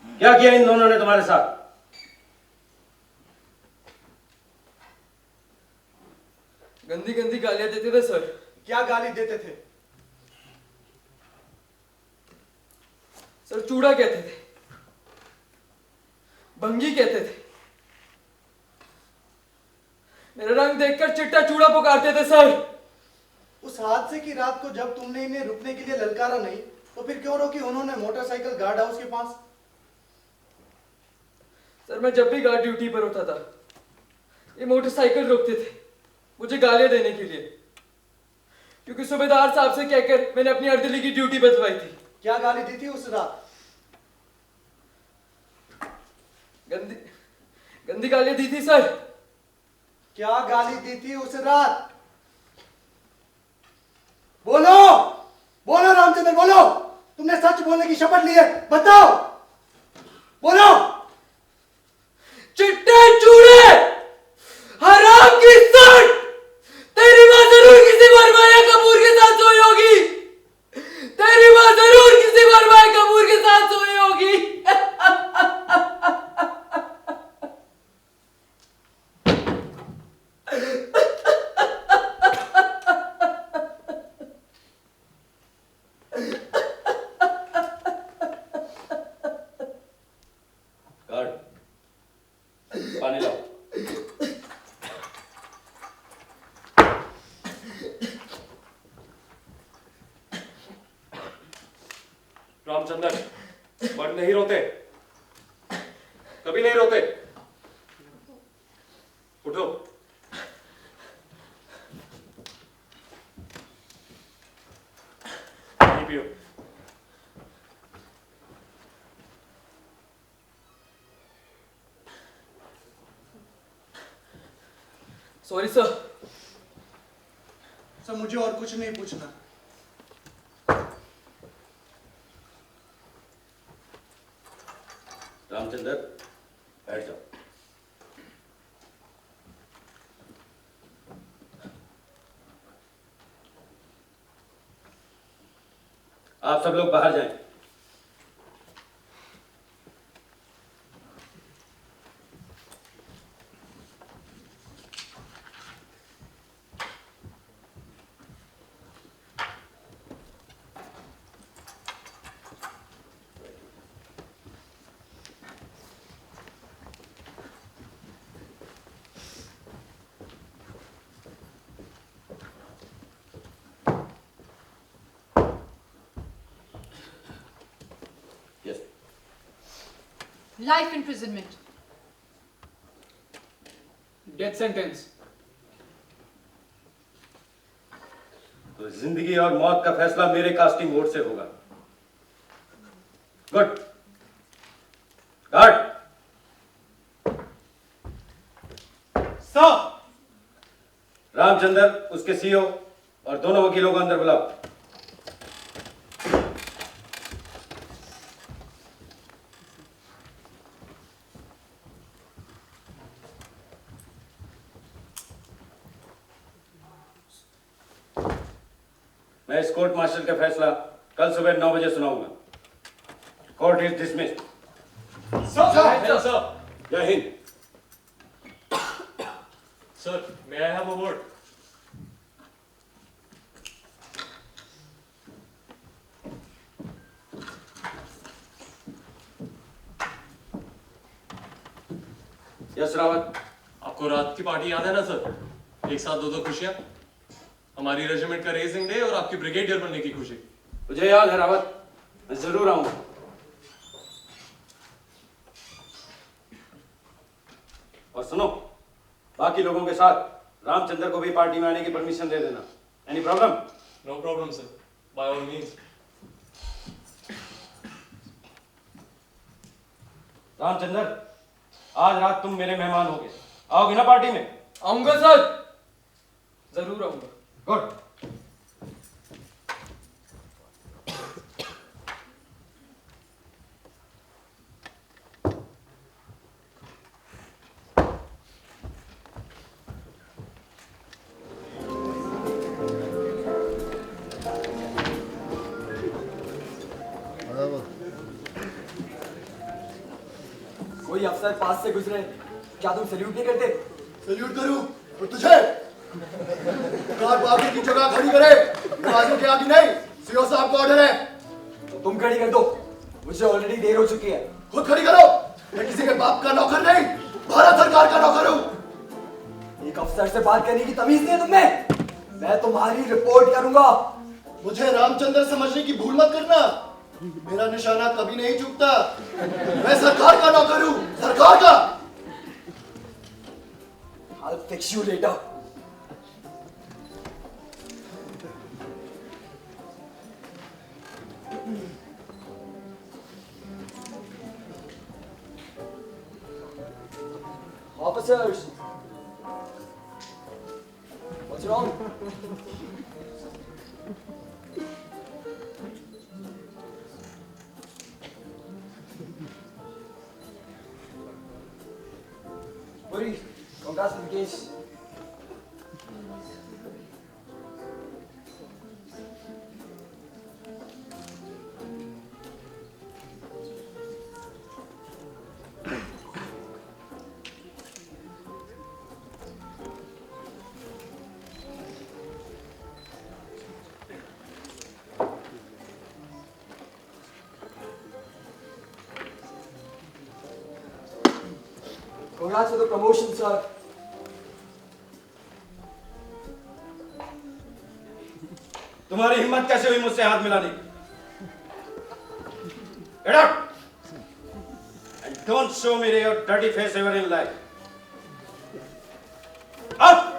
क्या किया इन दोनों ने तुम्हारे साथ? गंदी गंदी गालियां देते थे सर। क्या गाली देते थे? सर चूड़ा कहते थे, भंगी कहते थे, मेरा रंग देखकर चिट्टा चूड़ा पुकारते थे सर। उस हादसे की रात को जब तुमने इन्हें रुकने के लिए ललकारा नहीं, तो फिर क्यों रोकी उन्होंने मोटरसाइकिल गार्ड हाउस के पास? सर मैं जब भी गार्ड ड्यूटी पर होता था, ये मोटरसाइकिल रोकते थे मुझे गालियां देने के लिए, क्योंकि सूबेदार साहब से कहकर मैंने अपनी अर्दली की ड्यूटी बदलवाई थी। क्या गाली दी थी उस रात? गंदी गंदी गालियां दी थी सर। क्या गाली दी थी उस रात? बोलो बोलो रामचंद्र, बोलो। तुमने सच बोलने की शपथ ली है, बताओ, बोलो। चिट्टे चूड़े, हराम की सट, तेरी मां जरूर किसी बरमाया कपूर के साथ सोई होगी, तेरी मां जरूर किसी बरमाया कपूर के साथ सोई होगी। गार्ड, पानी लाओ। रामचंद्र, मर्द नहीं रोते, कभी नहीं रोते। उठो। पानी पियो। Sorry sir. सर मुझे और कुछ नहीं पूछना। रामचंद्र, बैठ जाओ। आप सब लोग बाहर जाएं। Yes. Life imprisonment. Death sentence. तो जिंदगी और मौत का फैसला मेरे कास्टिंग वोट से होगा। गुड। गार्ड। सर। रामचंद्र, उसके सीओ और दोनों वकीलों को अंदर बुलाओ। मैं इस कोर्ट मार्शल का फैसला कल सुबह 9 बजे सुनाऊंगा। Court is dismissed. सर, जय Hind. Sir, may I have a word? Yes Rawat. आपको रात की पार्टी याद है ना सर? एक साथ दो खुशियां, हमारी रेजिमेंट का रेजिंग डे और आपकी ब्रिगेडियर बनने की खुशी। मुझे याद है रावत, मैं जरूर आऊंगा। और सुनो, बाकी लोगों के साथ रामचंद्र को भी पार्टी में आने की परमिशन दे देना। Any problem? No problem sir, by all means. Ramchandra, आज रात तुम मेरे मेहमान होगे, आओगे ना पार्टी में? आऊंगा सर, जरूर आऊंगा। गुड। कोई अफसर पास से गुजरे, क्या तुम सल्यूट नहीं करते? सल्यूट करूं और तुझे कार बाकी की जगह खड़ी करे, दरवाजे के आगे नहीं। सीओ साहब का ऑर्डर है। तो तुम खड़ी कर दो। मुझे ऑलरेडी देर हो चुकी है। खुद खड़ी करो। मैं किसी के बाप का नौकर नहीं, भारत सरकार का नौकर हूँ। एक अफसर से बात करने की तमीज नहीं है तुम्हें। मैं तुम्हारी रिपोर्ट करूंगा। मुझे रामचंद्र समझने की भूल मत करना। मेरा निशाना कभी नहीं चूकता। मैं सरकार का नौकर हूँ, सरकार का। I'll fix you later. Officers, what's wrong? Puri, congrats with the case. Congrats for the promotion, sir. तुम्हारी हिम्मत कैसे हुई मुझसे हाथ मिलाने की? Get out! And don't show me your dirty face ever in life. Out!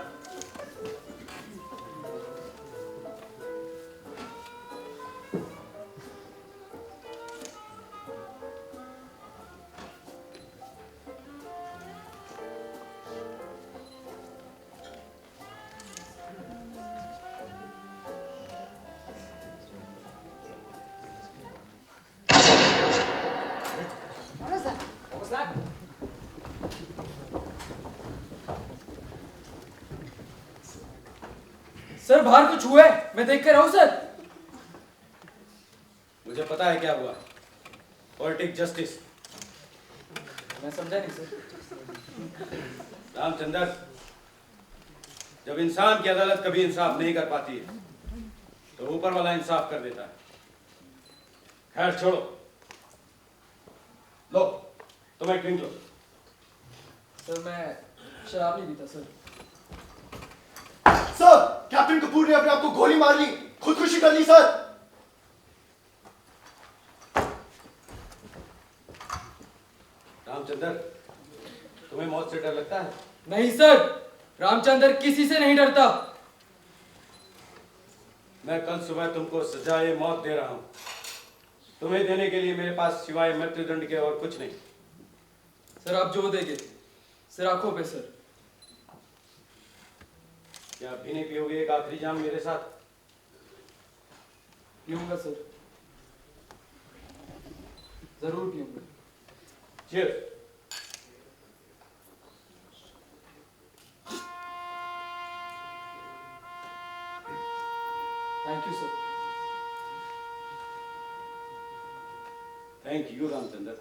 What was that? Sir बाहर कुछ हुआ है, मैं देख कर आऊं सर। मुझे पता है क्या हुआ। Politic justice. मैं समझा नहीं सर। रामचंद्र, जब इंसान की अदालत कभी इंसाफ नहीं कर पाती है तो ऊपर वाला इंसाफ कर देता है। खैर छोड़ो, लो तुम एक ड्रिंक लो। सर मैं शराब नहीं पीता सर। सर, कैप्टन कपूर ने अपने आप को गोली मार ली, खुदकुशी कर ली सर। रामचंद्र, तुम्हें मौत से डर लगता है? नहीं सर, रामचंद्र किसी से नहीं डरता। मैं कल सुबह तुमको सजाए मौत दे रहा हूं। तुम्हें देने के लिए मेरे पास सिवाय मृत्युदंड के और कुछ नहीं। सर आप जो देंगे, सर आंखों पे सर। क्या अभी नहीं पियोगे एक आखिरी जाम मेरे साथ? पीऊंगा सर, जरूर पीऊंगा। Cheers. Thank you sir. Thank you, Ramchandra.